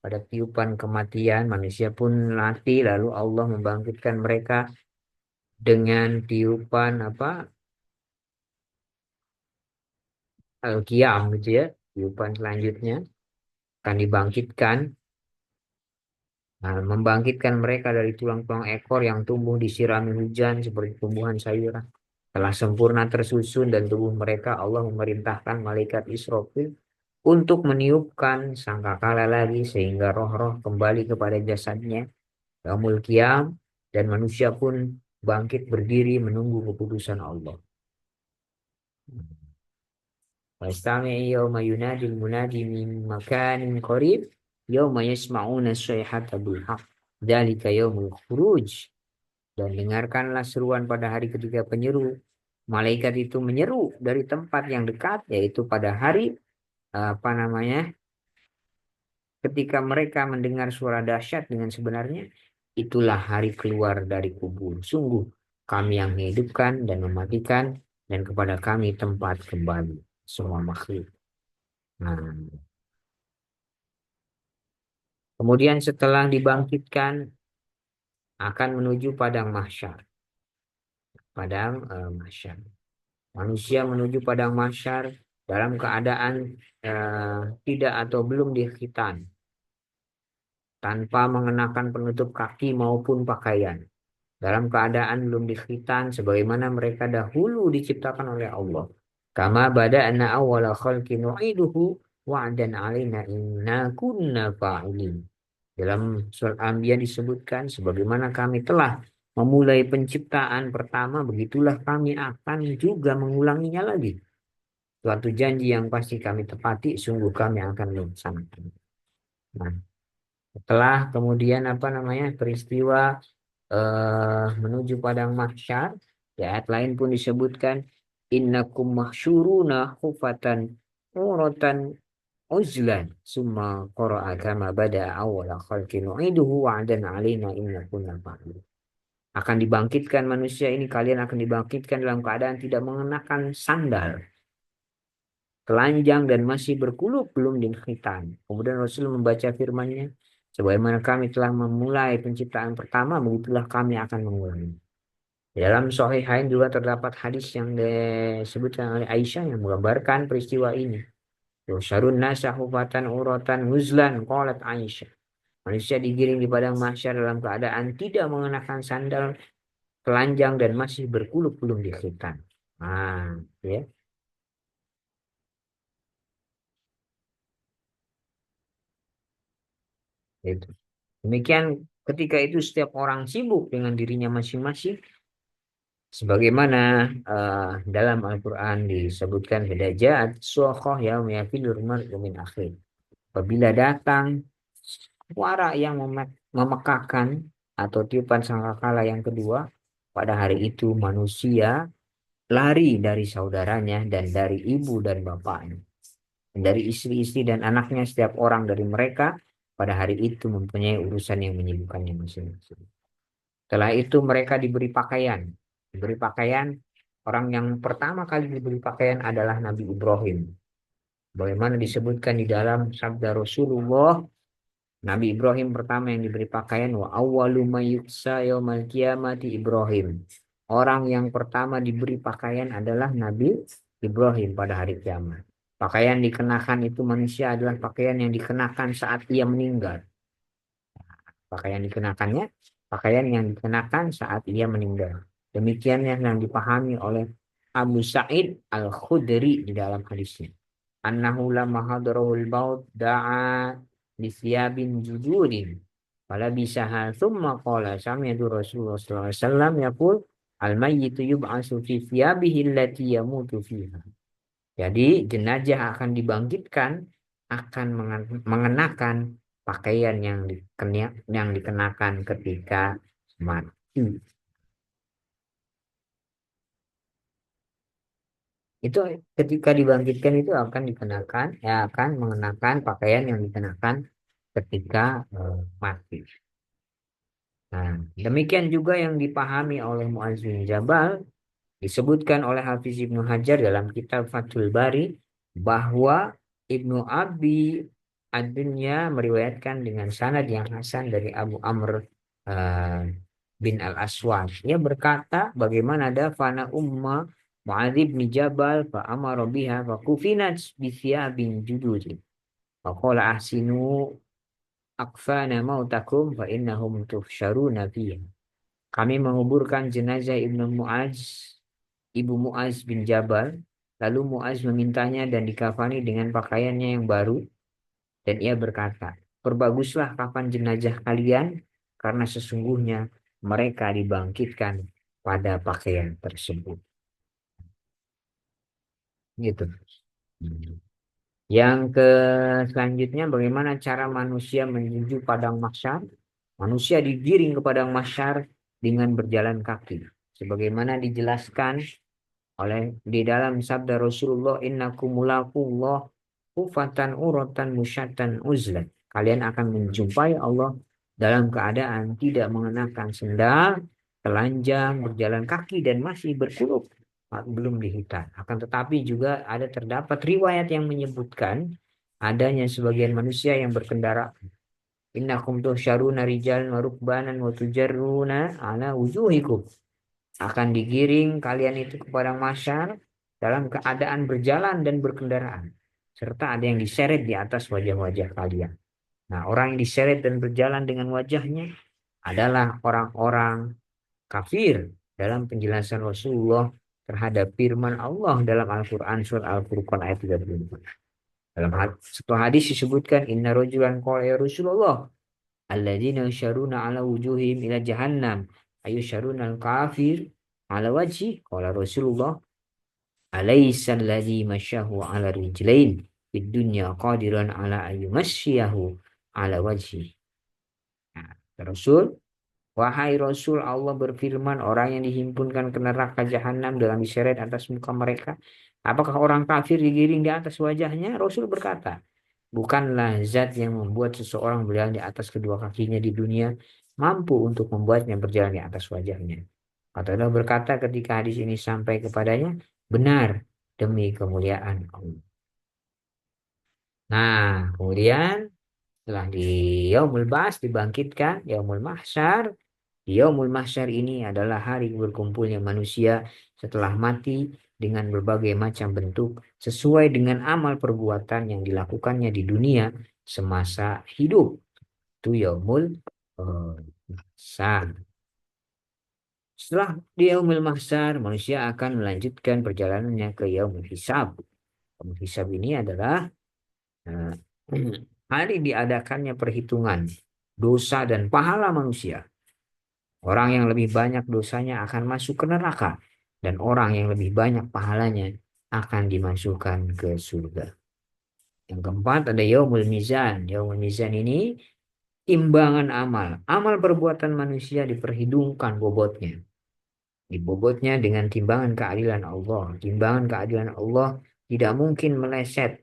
pada tiupan kematian, manusia pun mati, lalu Allah membangkitkan mereka dengan tiupan al-qiyam gitu ya. Tiupan selanjutnya akan dibangkitkan, membangkitkan mereka dari tulang-tulang ekor yang tumbuh disirami hujan seperti tumbuhan sayuran. Telah sempurna tersusun dan tubuh mereka, Allah memerintahkan malaikat Israfil untuk meniupkan sangkakala lagi sehingga roh-roh kembali kepada jasadnya. Yaumul Qiyam, dan manusia pun bangkit berdiri menunggu keputusan Allah. Wastami'i yawma yunadil munadi min makanin qarib yawma yasma'una sayhata bil haq. Dzalika yaumul khuruj. Dan dengarkanlah seruan pada hari ketika penyeru. Malaikat itu menyeru dari tempat yang dekat, yaitu pada hari apa namanya ketika mereka mendengar suara dahsyat dengan sebenarnya, itulah hari keluar dari kubur. Sungguh kami yang menghidupkan dan mematikan, dan kepada kami tempat kembali semua makhluk. Nah, kemudian setelah dibangkitkan akan menuju padang mahsyar. Mahsyar. Manusia menuju padang mahsyar dalam keadaan tidak atau belum dikhitan, tanpa mengenakan penutup kaki maupun pakaian, dalam keadaan belum dikhitan sebagaimana mereka dahulu diciptakan oleh Allah. Kama bada'na awwala khalqin nu'iduhu wa'dan 'alaina inna kunna fa'ilin. Dalam surat Anbiya disebutkan sebagaimana kami telah memulai penciptaan pertama, begitulah kami akan juga mengulanginya lagi. Suatu janji yang pasti kami tepati, sungguh kami akan melaksanakan. Nah, setelah kemudian peristiwa menuju padang mahsyar, di ayat lain pun disebutkan innakum mahsyuruna hufatan uratan uzlan summa qara'a kama bada'a awwala khalqin nu'iduhu wa'dan 'alaina inna kunna fa'ilin. Akan dibangkitkan manusia ini, kalian akan dibangkitkan dalam keadaan tidak mengenakan sandal, telanjang dan masih berkuluk belum dikhitan. Kemudian Rasul membaca firman-Nya, sebagaimana kami telah memulai penciptaan pertama, begitulah kami akan mengulangi. Dalam Sahihain juga terdapat hadis yang disebutkan oleh Aisyah yang menggambarkan peristiwa ini. Yusharun nasa hufatan uratan nguzlan qalat Aisyah. Manusia digiring di padang mahsyar dalam keadaan tidak mengenakan sandal, telanjang dan masih berkuluk belum dikhitan. Nah, ya, itu. Demikian ketika itu setiap orang sibuk dengan dirinya masing-masing. Sebagaimana dalam Al-Quran disebutkan hidajat suakhoh yaum yafilur mar'u min akhir. Apabila datang suara yang memekakan atau tiupan sangkakala yang kedua, pada hari itu manusia lari dari saudaranya dan dari ibu dan bapaknya. Dan dari istri-istri dan anaknya setiap orang dari mereka pada hari itu mempunyai urusan yang menyibukkannya masing-masing. Setelah itu mereka diberi pakaian. Diberi pakaian, orang yang pertama kali diberi pakaian adalah Nabi Ibrahim. Bagaimana disebutkan di dalam sabda Rasulullah, Nabi Ibrahim pertama yang diberi pakaian, wa awwalu may yuksa yaumal qiyamati Ibrahim. Orang yang pertama diberi pakaian adalah Nabi Ibrahim pada hari kiamat. Pakaian dikenakan itu manusia adalah pakaian yang dikenakan saat ia meninggal. Pakaian dikenakannya, pakaian yang dikenakan saat ia meninggal. Demikian yang dipahami oleh Abu Sa'id Al-Khudri di dalam hadisnya. Annahu lamma hadarahul maut da'a li thiyabin jududin. Fala bisaha thumma qala sami'tu Rasulullah sallallahu alaihi wasallam yaqul al-mayyitu yub'atsu fi thiyabihi allati yamutu fiha. Jadi jenazah akan dibangkitkan, akan mengenakan pakaian yang dikenakan ketika mati. Itu ketika dibangkitkan itu akan dikenakan, ya akan mengenakan pakaian yang dikenakan ketika mati. Nah, demikian juga yang dipahami oleh Mu'adz bin Jabal, disebutkan oleh Hafiz Ibnu Hajar dalam kitab Fathul Bari bahwa Ibnu Abi Ad-Dunya meriwayatkan dengan sanad yang hasan dari Abu Amr eh, bin Al-Aswad. Ia berkata, bagaimana dafana umma Mu'adz bin Jabal fa amara biha fa kufinat bi thiyabin judud. Faqala ahsinu akfana mautakum fa innahum tuhsyaruna fiha. Kami menguburkan jenazah Ibu Mu'az bin Jabal. Lalu Mu'az memintanya dan dikafani dengan pakaiannya yang baru. Dan ia berkata, perbaguslah kafan jenazah kalian, karena sesungguhnya mereka dibangkitkan pada pakaian tersebut. Gitu. Yang ke selanjutnya, bagaimana cara manusia menuju padang mahsyar? Manusia digiring ke padang mahsyar dengan berjalan kaki. Sebagaimana dijelaskan oleh di dalam sabda Rasulullah, innakumulakullah ufatan uratan musyatan uzlat. Kalian akan menjumpai Allah dalam keadaan tidak mengenakan sendal, telanjang, berjalan kaki dan masih berkuluk, belum dihitan. Akan tetapi juga terdapat riwayat yang menyebutkan adanya sebagian manusia yang berkendara. Innakum tuhsyaruna rijalan wa rukbanan wa tujarruna ala wujuhikum. Akan digiring kalian itu ke padang mahsyar dalam keadaan berjalan dan berkendaraan, serta ada yang diseret di atas wajah-wajah kalian. Nah, orang yang diseret dan berjalan dengan wajahnya adalah orang-orang kafir, dalam penjelasan Rasulullah terhadap firman Allah dalam Al-Quran surat Al-Furqan ayat 34. Dalam satu hadis disebutkan, inna rajulan qala ya Rasulullah alladzina yusharuna ala wujuhim ila jahannam ayusharuna al-kafir ala wajhi, qala Rasulullah alaysa alladzi masyahu ala rijlain fid dunya qadiran ala ayyumasyihu ala wajhi. Nah, Rasul, wahai Rasul, Allah berfirman, orang yang dihimpunkan ke neraka jahanam dalam diseret atas muka mereka, apakah orang kafir digiring di atas wajahnya? Rasul berkata, bukanlah zat yang membuat seseorang berjalan di atas kedua kakinya di dunia mampu untuk membuatnya berjalan di atas wajahnya. Kata Allah berkata ketika hadis ini sampai kepadanya, benar demi kemuliaan Allah. Nah, kemudian setelah di Yaumul Ba'ats dibangkitkan, Yaumul Mahsyar. Yaumul Mahsyar ini adalah hari berkumpulnya manusia setelah mati dengan berbagai macam bentuk sesuai dengan amal perbuatan yang dilakukannya di dunia semasa hidup. Itu Yaumul Mahsyar. Setelah di Yaumul Mahsyar, manusia akan melanjutkan perjalanannya ke Yaumul Hisab. Yaumul Hisab ini adalah eh, hari diadakannya perhitungan dosa dan pahala manusia. Orang yang lebih banyak dosanya akan masuk ke neraka, dan orang yang lebih banyak pahalanya akan dimasukkan ke surga. Yang keempat ada Yaumul Mizan. Yaumul Mizan ini timbangan amal. Amal perbuatan manusia diperhitungkan bobotnya. Dibobotnya dengan timbangan keadilan Allah. Timbangan keadilan Allah tidak mungkin meleset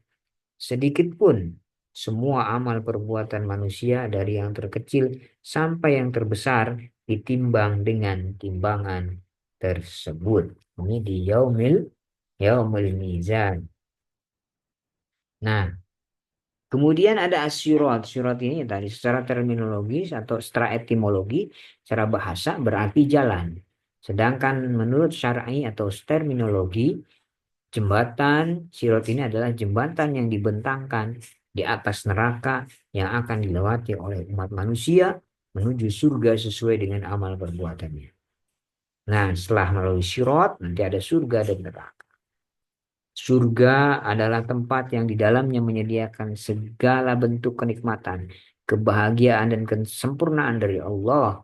sedikit pun semua amal perbuatan manusia dari yang terkecil sampai yang terbesar ditimbang dengan timbangan tersebut. Ini di yaumil mizan. Nah, kemudian ada asyurat. Syurat ini tadi secara terminologis atau secara etimologi, secara bahasa berarti jalan. Sedangkan menurut syar'i atau terminologi, jembatan sirat ini adalah jembatan yang dibentangkan di atas neraka yang akan dilewati oleh umat manusia menuju surga sesuai dengan amal perbuatannya. Nah, setelah melalui sirat, nanti ada surga dan neraka. Surga adalah tempat yang di dalamnya menyediakan segala bentuk kenikmatan, kebahagiaan, dan kesempurnaan dari Allah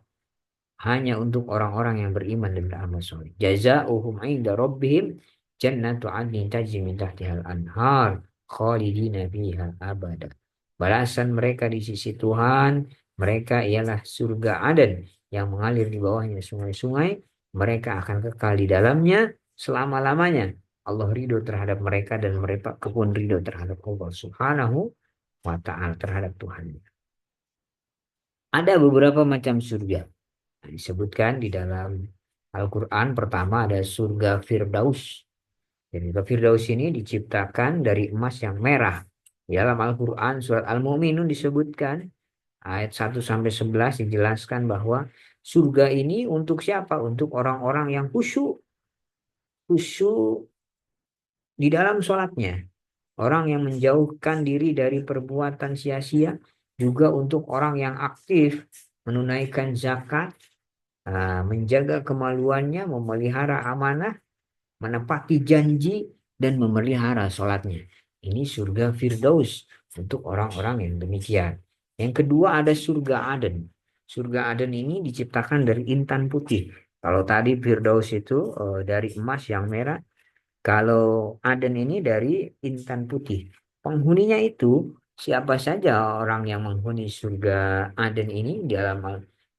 hanya untuk orang-orang yang beriman dan beramal soleh. Jazaohum 'inda rabbihim jannatu 'adnin tajri min tahtihal anhar khalidina fiha abada. Balasan mereka di sisi Tuhan, mereka ialah surga Aden yang mengalir di bawahnya sungai-sungai. Mereka akan kekal di dalamnya selama-lamanya. Allah ridho terhadap mereka dan mereka pun ridho terhadap Allah Subhanahu wa ta'ala, terhadap Tuhan. Ada beberapa macam surga. Nah, disebutkan di dalam Al-Quran pertama ada surga Firdaus. Jadi surga Firdaus ini diciptakan dari emas yang merah. Di dalam Al-Quran surat Al-Mu'minun disebutkan ayat 1 sampai 11 dijelaskan bahwa surga ini untuk siapa? Untuk orang-orang yang khusyuk. Khusyuk di dalam sholatnya. Orang yang menjauhkan diri dari perbuatan sia-sia. Juga untuk orang yang aktif menunaikan zakat, menjaga kemaluannya, memelihara amanah, menepati janji, dan memelihara sholatnya. Ini surga Firdaus untuk orang-orang yang demikian. Yang kedua ada surga Aden. Surga Aden ini diciptakan dari intan putih. Kalau tadi Firdaus itu dari emas yang merah, kalau Aden ini dari intan putih. Penghuninya itu siapa saja orang yang menghuni surga Aden ini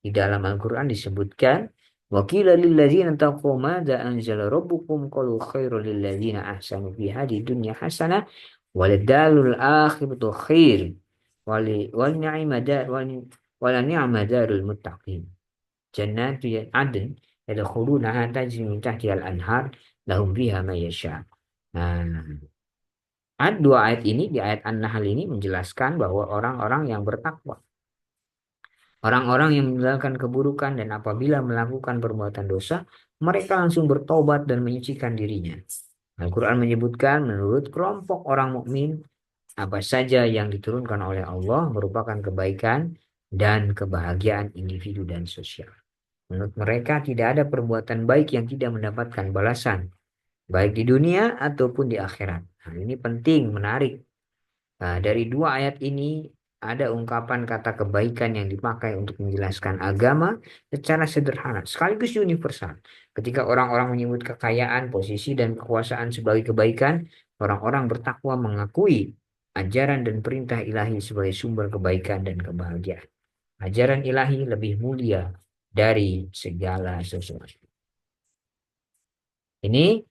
di dalam Al-Quran disebutkan وَقِيلَ لِلَّذِينَ اتَّقَوْا مَاذَا أَنزَلَ رَبُّكُمْ قَالُوا خَيْرٌ لِلَّذِينَ أَحْسَنُوا فِي هَذِهِ الدُّنْيَا حَسَنَةٌ وَلَلدَّارُ الْآخِرَةُ خَيْرٌ وَلَنِعْمَ دَارُ الْمُتَّقِينَ جَنَّاتُ عَدْنٍ يَدْخُلُونَهَا تَجْرِي مِنْ تَحْتِهَا الْأَنْهَارُ lahum fiha ma yasha. Nah, dua ayat ini di ayat An-Nahl ini menjelaskan bahwa orang-orang yang bertakwa, orang-orang yang meninggalkan keburukan dan apabila melakukan perbuatan dosa, mereka langsung bertobat dan menyucikan dirinya. Al-Quran menyebutkan menurut kelompok orang mukmin, apa saja yang diturunkan oleh Allah merupakan kebaikan dan kebahagiaan individu dan sosial. Menurut mereka tidak ada perbuatan baik yang tidak mendapatkan balasan baik di dunia ataupun di akhirat. Nah, ini penting, menarik. Nah, dari dua ayat ini ada ungkapan kata kebaikan yang dipakai untuk menjelaskan agama secara sederhana, sekaligus universal. Ketika orang-orang menyebut kekayaan, posisi, dan kekuasaan sebagai kebaikan, orang-orang bertakwa mengakui ajaran dan perintah ilahi sebagai sumber kebaikan dan kebahagiaan. Ajaran ilahi lebih mulia dari segala sesuatu. Ini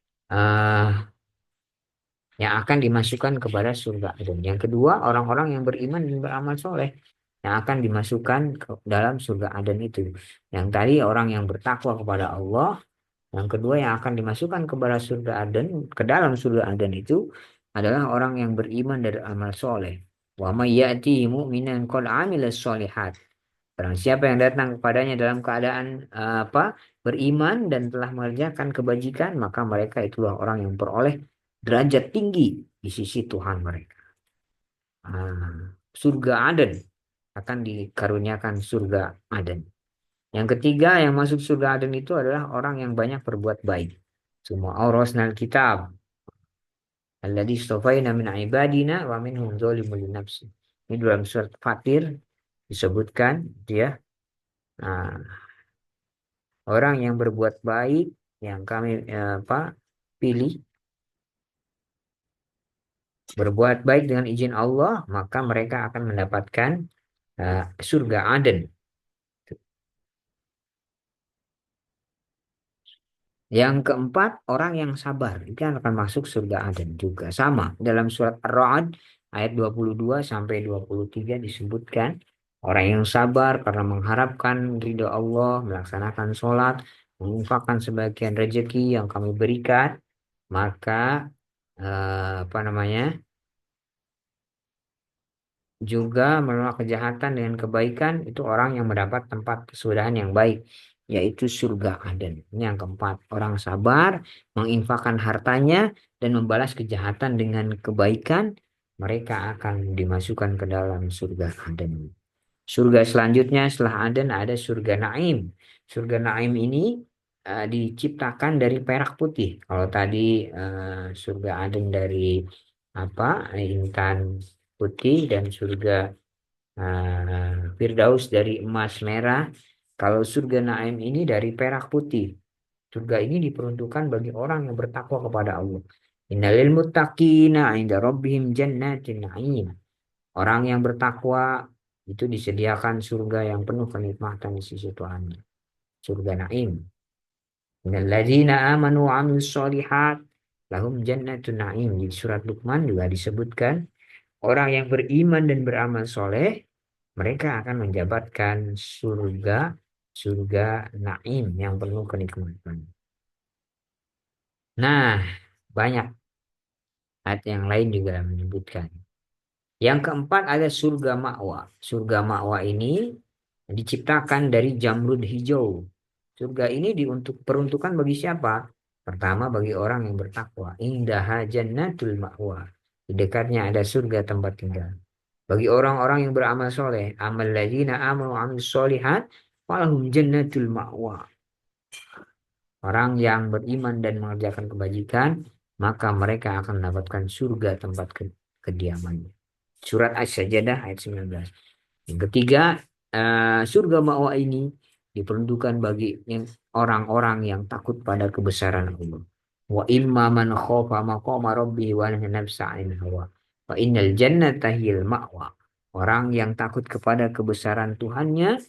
yang akan dimasukkan kepada surga. Dan yang kedua, orang-orang yang beriman dan beramal soleh yang akan dimasukkan ke dalam surga Aden itu. Yang tadi orang yang bertakwa kepada Allah, yang kedua yang akan dimasukkan kepada surga Aden, ke dalam surga Aden itu adalah orang yang beriman dan amal soleh. Wa may ya'ti mu'minan qad 'amilas sholihat. Barang siapa yang datang kepadanya dalam keadaan beriman dan telah mengerjakan kebajikan, maka mereka itulah orang yang beroleh derajat tinggi di sisi Tuhan mereka. Surga Aden akan dikaruniakan surga Aden. Yang ketiga yang masuk surga Aden itu adalah orang yang banyak berbuat baik. Semua aurasnal kitab alladzi istafaina min ibadina wa minhum dzalimun li nafsi. Ini dalam surat Fatir disebutkan dia orang yang berbuat baik yang kami pilih berbuat baik dengan izin Allah, maka mereka akan mendapatkan surga Aden. Yang keempat, orang yang sabar itu akan masuk surga Aden juga. Sama dalam surat Ar-Ra'd ayat 22 sampai 23 disebutkan orang yang sabar karena mengharapkan ridho Allah, melaksanakan sholat, menginfakkan sebagian rezeki yang kami berikan, maka apa namanya? Juga menolak kejahatan dengan kebaikan itu orang yang mendapat tempat kesudahan yang baik, yaitu surga Aden. Ini yang keempat, orang sabar menginfakkan hartanya dan membalas kejahatan dengan kebaikan, mereka akan dimasukkan ke dalam surga Aden. Surga selanjutnya setelah Aden ada surga Naim. Surga Naim ini diciptakan dari perak putih. Kalau tadi surga Aden dari apa? Intan putih dan surga Firdaus dari emas merah. Kalau surga Naim ini dari perak putih. Surga ini diperuntukkan bagi orang yang bertakwa kepada Allah. Innalil muttaqina 'inda rabbihim jannatin na'im. Orang yang bertakwa itu disediakan surga yang penuh kenikmatan di sisi Tuhan. Surga Naim. Innalladzina amanu wa 'amilus sholihat lahum jannatun na'im. Di surat Luqman juga disebutkan orang yang beriman dan beramal soleh mereka akan menjabatkan surga surga Naim yang penuh kenikmatan. Nah, banyak ayat yang lain juga menyebutkan. Yang keempat ada surga Ma'wa. Surga Ma'wa ini diciptakan dari jamrud hijau. Surga ini peruntukan bagi siapa? Pertama bagi orang yang bertakwa. Indaha jannatul ma'wa. Di dekatnya ada surga tempat tinggal. Bagi orang-orang yang beramal soleh. Amal ladzina amanu wa amilus solihat. Walahum jannatul ma'wa. Orang yang beriman dan mengerjakan kebajikan. Maka mereka akan mendapatkan surga tempat kediamannya. Surat As-Sajdah ayat 19. Yang ketiga, surga ma'wa ini diperuntukkan bagi orang-orang yang takut pada kebesaran Allah. Wa imma man khofa maqama rabbih wa nahaa nafsa 'anil hawa. Fa innal jannata hiyal ma'wa. Orang yang takut kepada kebesaran Tuhannya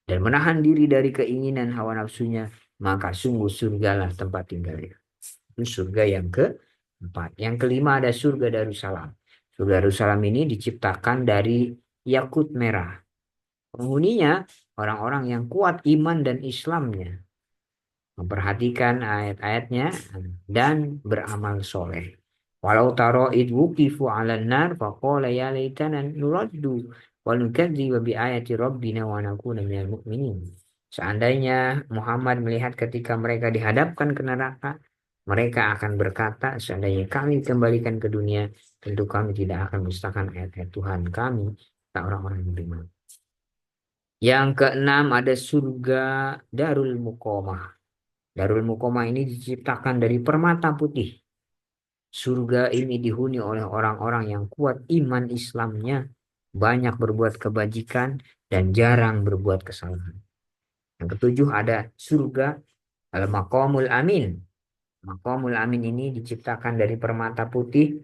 dan menahan diri dari keinginan hawa nafsunya, maka sungguh surgalah tempat tinggalnya. Itu surga yang keempat. Yang kelima ada surga Darussalam. Surga Darussalam ini diciptakan dari yakut merah. Penghuninya orang-orang yang kuat iman dan Islamnya, memperhatikan ayat-ayatnya dan beramal soleh. Walau taro id wuqifu 'alan nar faqala ya laitana nuraddu wa nukadziba bi ayati rabbina wa nakuna minal mu'minin. Seandainya Muhammad melihat ketika mereka dihadapkan ke neraka, mereka akan berkata, seandainya kami kembalikan ke dunia, tentu kami tidak akan mendustakan ayat-ayat Tuhan kami, tak orang-orang yang beriman. Yang keenam ada surga Darul Muqamah. Darul Muqamah ini diciptakan dari permata putih. Surga ini dihuni oleh orang-orang yang kuat iman Islamnya, banyak berbuat kebajikan dan jarang berbuat kesalahan. Yang ketujuh ada surga Al-Maqamul Amin. Maqamul Amin ini diciptakan dari permata putih.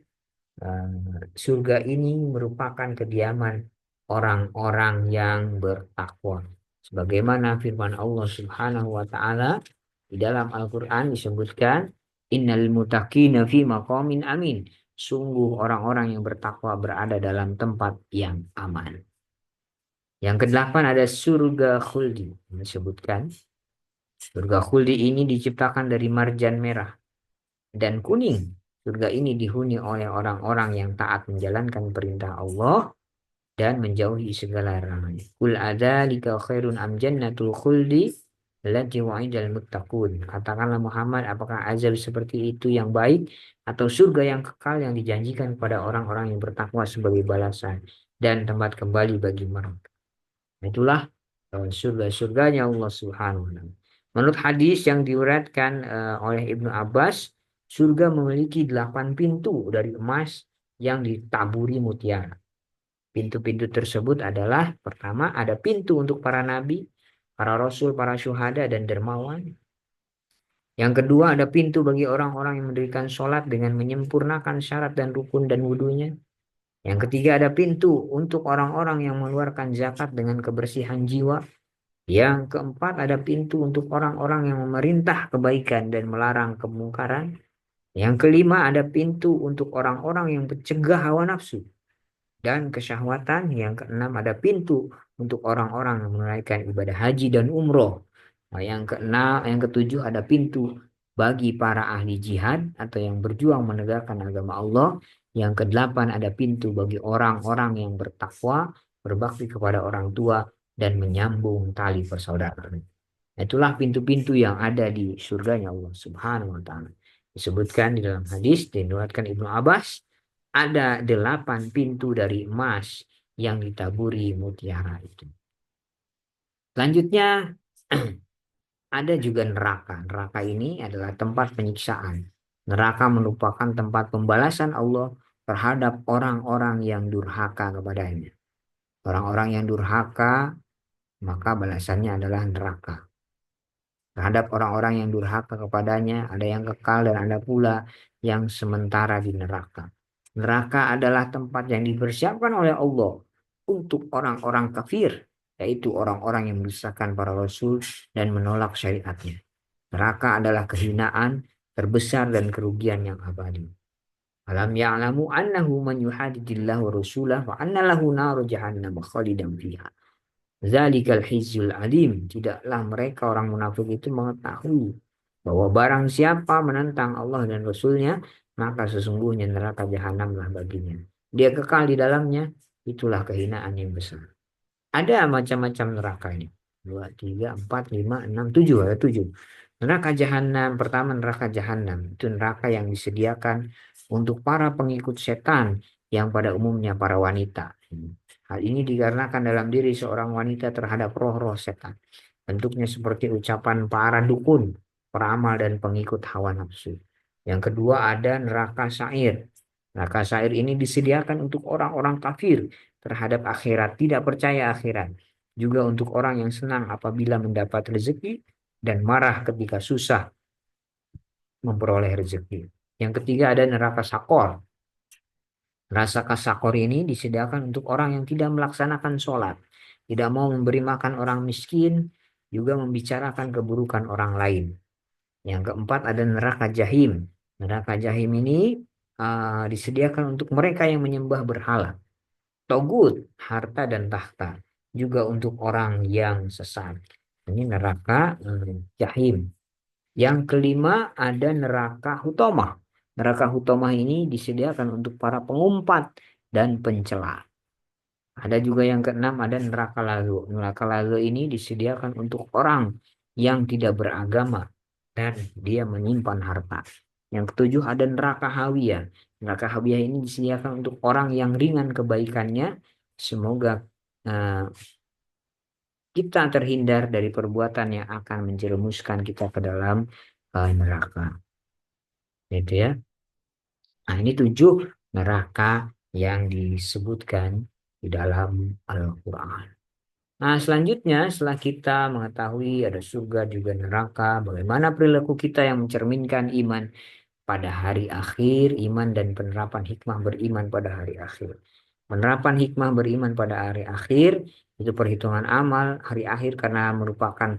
Surga ini merupakan kediaman orang-orang yang bertakwa. Sebagaimana firman Allah Subhanahu wa taala di dalam Al-Qur'an disebutkan innal muttaqina fi maqamin amin. Sungguh orang-orang yang bertakwa berada dalam tempat yang aman. Yang kedelapan ada surga khuldi. Disebutkan surga khuldi ini diciptakan dari marjan merah dan kuning. Surga ini dihuni oleh orang-orang yang taat menjalankan perintah Allah dan menjauhi segala larangan. Qul adzalika khairun am jannatul khuldi allati wa'idal muttaqun. Katakanlah Muhammad, apakah azab seperti itu yang baik atau surga yang kekal yang dijanjikan kepada orang-orang yang bertakwa sebagai balasan dan tempat kembali bagi mereka. Itulah surga-surganya Allah Subhanahu wa taala. Menurut hadis yang diuratkan oleh Ibnu Abbas, surga memiliki 8 pintu dari emas yang ditaburi mutiara. Pintu-pintu tersebut adalah pertama ada pintu untuk para nabi, para rasul, para syuhada dan dermawan. Yang kedua ada pintu bagi orang-orang yang mendirikan sholat dengan menyempurnakan syarat dan rukun dan wudunya. Yang ketiga ada pintu untuk orang-orang yang mengeluarkan zakat dengan kebersihan jiwa. Yang keempat ada pintu untuk orang-orang yang memerintah kebaikan dan melarang kemungkaran. Yang kelima ada pintu untuk orang-orang yang pencegah hawa nafsu dan kesyahwatan. Yang keenam ada pintu untuk orang-orang yang menunaikan ibadah haji dan umroh. Nah, yang keenam, yang ketujuh ada pintu bagi para ahli jihad atau yang berjuang menegakkan agama Allah. Yang kedelapan ada pintu bagi orang-orang yang bertakwa, berbakti kepada orang tua dan menyambung tali persaudaraan. Itulah pintu-pintu yang ada di surganya Allah Subhanahu wa taala. Disebutkan di dalam hadis diriwayatkan Ibnu Abbas, ada 8 pintu dari emas yang ditaburi mutiara itu. Selanjutnya ada juga neraka. Neraka ini adalah tempat penyiksaan. Neraka merupakan tempat pembalasan Allah terhadap orang-orang yang durhaka kepadanya. Orang-orang yang durhaka, maka balasannya adalah neraka. Terhadap orang-orang yang durhaka kepadanya, ada yang kekal dan ada pula yang sementara di neraka. Neraka adalah tempat yang dipersiapkan oleh Allah untuk orang-orang kafir, yaitu orang-orang yang mendustakan para rasul dan menolak syariatnya. Neraka adalah kehinaan terbesar dan kerugian yang abadi. Alam ya'lamu annahu man yuhadidillahu rasulah wa anna lahu naru jahannam khalidan fiha. Zalikal hizyul alim. Tidaklah mereka orang munafik itu mengetahui bahwa barang siapa menentang Allah dan Rasulnya, maka sesungguhnya neraka jahanamlah baginya. Dia kekal di dalamnya, itulah kehinaan yang besar. Ada macam-macam neraka ini. Dua, tiga, empat, lima, enam, tujuh. Ada tujuh. Neraka jahanam. Pertama neraka jahanam. Itu neraka yang disediakan untuk para pengikut setan yang pada umumnya para wanita. Hal ini dikarenakan dalam diri seorang wanita terhadap roh-roh setan. Bentuknya seperti ucapan para dukun, peramal dan pengikut hawa nafsu. Yang kedua ada neraka syair. Neraka syair ini disediakan untuk orang-orang kafir terhadap akhirat, tidak percaya akhirat. Juga untuk orang yang senang apabila mendapat rezeki dan marah ketika susah memperoleh rezeki. Yang ketiga ada neraka sakor. Neraka sakor ini disediakan untuk orang yang tidak melaksanakan sholat, tidak mau memberi makan orang miskin, juga membicarakan keburukan orang lain. Yang keempat ada neraka jahim. Neraka jahim ini disediakan untuk mereka yang menyembah berhala, togut, harta dan tahta. Juga untuk orang yang sesat. Ini neraka jahim. Yang kelima ada neraka hutomah. Neraka hutomah ini disediakan untuk para pengumpat dan pencela. Ada juga yang keenam ada neraka lalu. Neraka lalu ini disediakan untuk orang yang tidak beragama dan dia menyimpan harta. Yang ketujuh ada neraka hawiyah. Neraka hawiyah ini disediakan untuk orang yang ringan kebaikannya. Semoga eh, kita terhindar dari perbuatan yang akan menjerumuskan kita ke dalam neraka. Gitu ya. Nah, ini 7 neraka yang disebutkan di dalam Al-Quran. Nah, selanjutnya setelah kita mengetahui ada surga juga neraka, bagaimana perilaku kita yang mencerminkan iman pada hari akhir, iman dan penerapan hikmah beriman pada hari akhir. Penerapan hikmah beriman pada hari akhir itu perhitungan amal hari akhir karena merupakan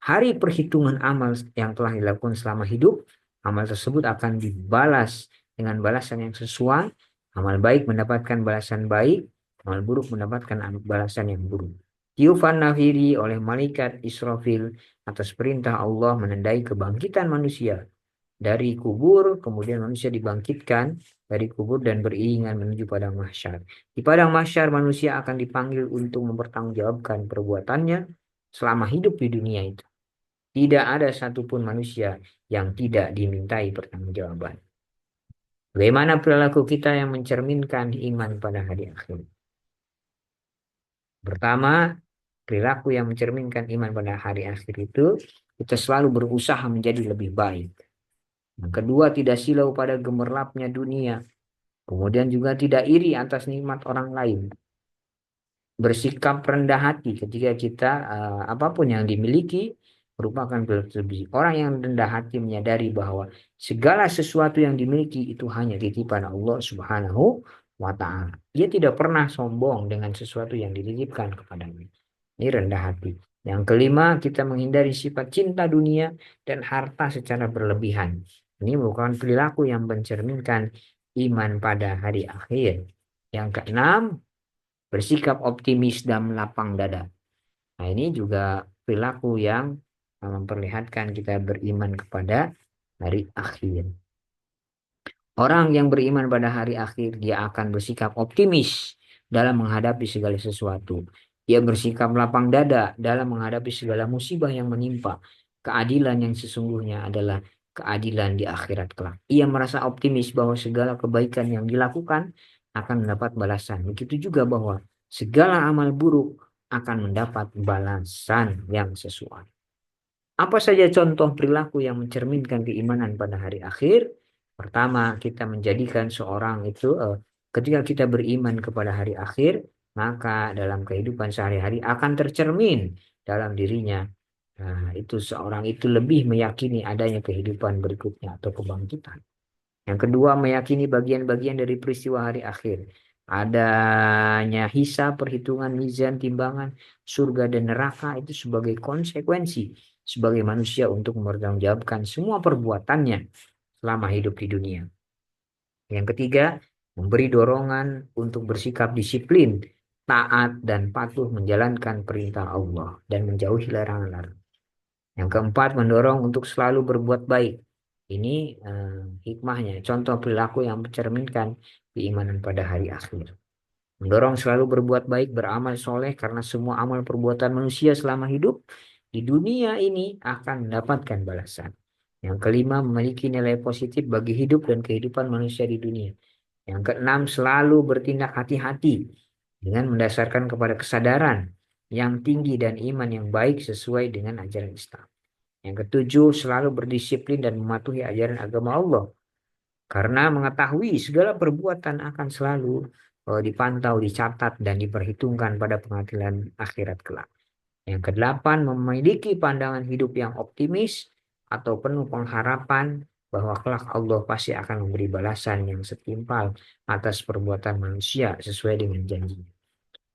hari perhitungan amal yang telah dilakukan selama hidup. Amal tersebut akan dibalas dengan balasan yang sesuai. Amal baik mendapatkan balasan baik, amal buruk mendapatkan balasan yang buruk. Tiufan nafiri oleh malaikat Israfil atas perintah Allah menandai kebangkitan manusia dari kubur, kemudian manusia dibangkitkan dari kubur dan beriringan menuju padang mahsyar. Di padang mahsyar manusia akan dipanggil untuk mempertanggungjawabkan perbuatannya selama hidup di dunia itu. Tidak ada satupun manusia yang tidak dimintai pertanggungjawaban. Bagaimana perilaku kita yang mencerminkan iman pada hari akhir? Pertama, perilaku yang mencerminkan iman pada hari akhir itu, kita selalu berusaha menjadi lebih baik. Yang kedua, tidak silau pada gemerlapnya dunia. Kemudian juga tidak iri atas nikmat orang lain. Bersikap rendah hati ketika kita apapun yang dimiliki merupakan berlebih. Orang yang rendah hati menyadari bahwa segala sesuatu yang dimiliki itu hanya titipan Allah Subhanahu wa taala. Dia tidak pernah sombong dengan sesuatu yang dititipkan kepadanya. Ini rendah hati. Yang kelima, kita menghindari sifat cinta dunia dan harta secara berlebihan. Ini merupakan perilaku yang mencerminkan iman pada hari akhir. Yang keenam, bersikap optimis dan lapang dada. Nah, ini juga perilaku yang memperlihatkan kita beriman kepada hari akhir. Orang yang beriman pada hari akhir, dia akan bersikap optimis dalam menghadapi segala sesuatu. Dia bersikap lapang dada dalam menghadapi segala musibah yang menimpa. Keadilan yang sesungguhnya adalah keadilan di akhirat kelak. Ia merasa optimis bahwa segala kebaikan yang dilakukan akan mendapat balasan. Begitu juga bahwa segala amal buruk akan mendapat balasan yang sesuai. Apa saja contoh perilaku yang mencerminkan keimanan pada hari akhir? Pertama, kita menjadikan seorang itu ketika kita beriman kepada hari akhir, maka dalam kehidupan sehari-hari akan tercermin dalam dirinya. Nah, itu seorang itu lebih meyakini adanya kehidupan berikutnya atau kebangkitan. Yang kedua, meyakini bagian-bagian dari peristiwa hari akhir. Adanya hisab, perhitungan, mizan, timbangan, surga dan neraka itu sebagai konsekuensi sebagai manusia untuk mempertanggungjawabkan semua perbuatannya selama hidup di dunia. Yang ketiga, memberi dorongan untuk bersikap disiplin, taat, dan patuh menjalankan perintah Allah dan menjauhi larangan-larangan. Yang keempat, mendorong untuk selalu berbuat baik. Ini hikmahnya, contoh perilaku yang mencerminkan keimanan pada hari akhir. Mendorong selalu berbuat baik, beramal soleh, karena semua amal perbuatan manusia selama hidup di dunia ini akan mendapatkan balasan. Yang kelima, memiliki nilai positif bagi hidup dan kehidupan manusia di dunia. Yang keenam, selalu bertindak hati-hati dengan mendasarkan kepada kesadaran yang tinggi dan iman yang baik sesuai dengan ajaran Islam. Yang ketujuh, selalu berdisiplin dan mematuhi ajaran agama Allah. Karena mengetahui segala perbuatan akan selalu dipantau, dicatat, dan diperhitungkan pada pengadilan akhirat kelak. Yang kedelapan, memiliki pandangan hidup yang optimis atau penuh pengharapan bahwa kelak Allah pasti akan memberi balasan yang setimpal atas perbuatan manusia sesuai dengan janjinya.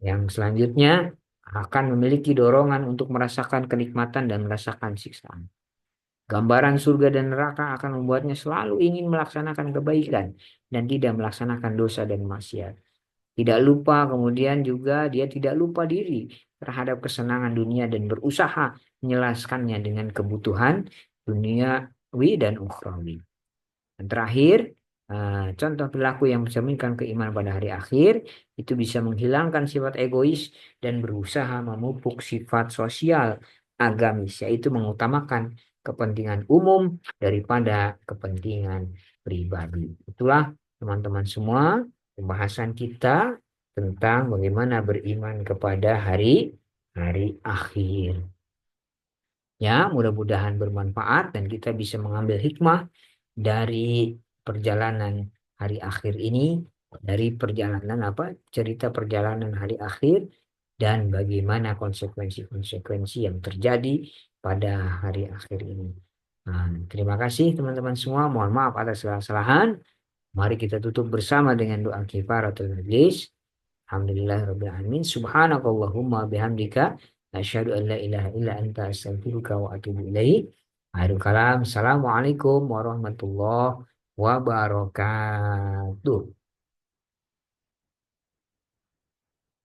Yang selanjutnya, akan memiliki dorongan untuk merasakan kenikmatan dan merasakan siksaan. Gambaran surga dan neraka akan membuatnya selalu ingin melaksanakan kebaikan dan tidak melaksanakan dosa dan maksiat. Tidak lupa, kemudian juga dia tidak lupa diri terhadap kesenangan dunia dan berusaha menjelaskannya dengan kebutuhan duniawi dan ukhrawi. Dan terakhir, contoh perilaku yang mencerminkan keimanan pada hari akhir itu bisa menghilangkan sifat egois dan berusaha memupuk sifat sosial agamis, yaitu mengutamakan kepentingan umum daripada kepentingan pribadi. Itulah teman-teman semua pembahasan kita tentang bagaimana beriman kepada hari hari akhir. Ya, mudah-mudahan bermanfaat dan kita bisa mengambil hikmah dari perjalanan hari akhir ini, dari perjalanan cerita perjalanan hari akhir dan bagaimana konsekuensi-konsekuensi yang terjadi pada hari akhir ini. Nah, terima kasih teman-teman semua. Mohon maaf atas kesalahan. Mari kita tutup bersama dengan doa kifaratul majlis. Alhamdulillahirabbil alamin. Subhanakallahumma bihamdika asyhadu an la ilaha illa anta astaghfiruka wa atubu ilaik. Akhirul kalam. Assalamualaikum warahmatullahi wabarakatuh.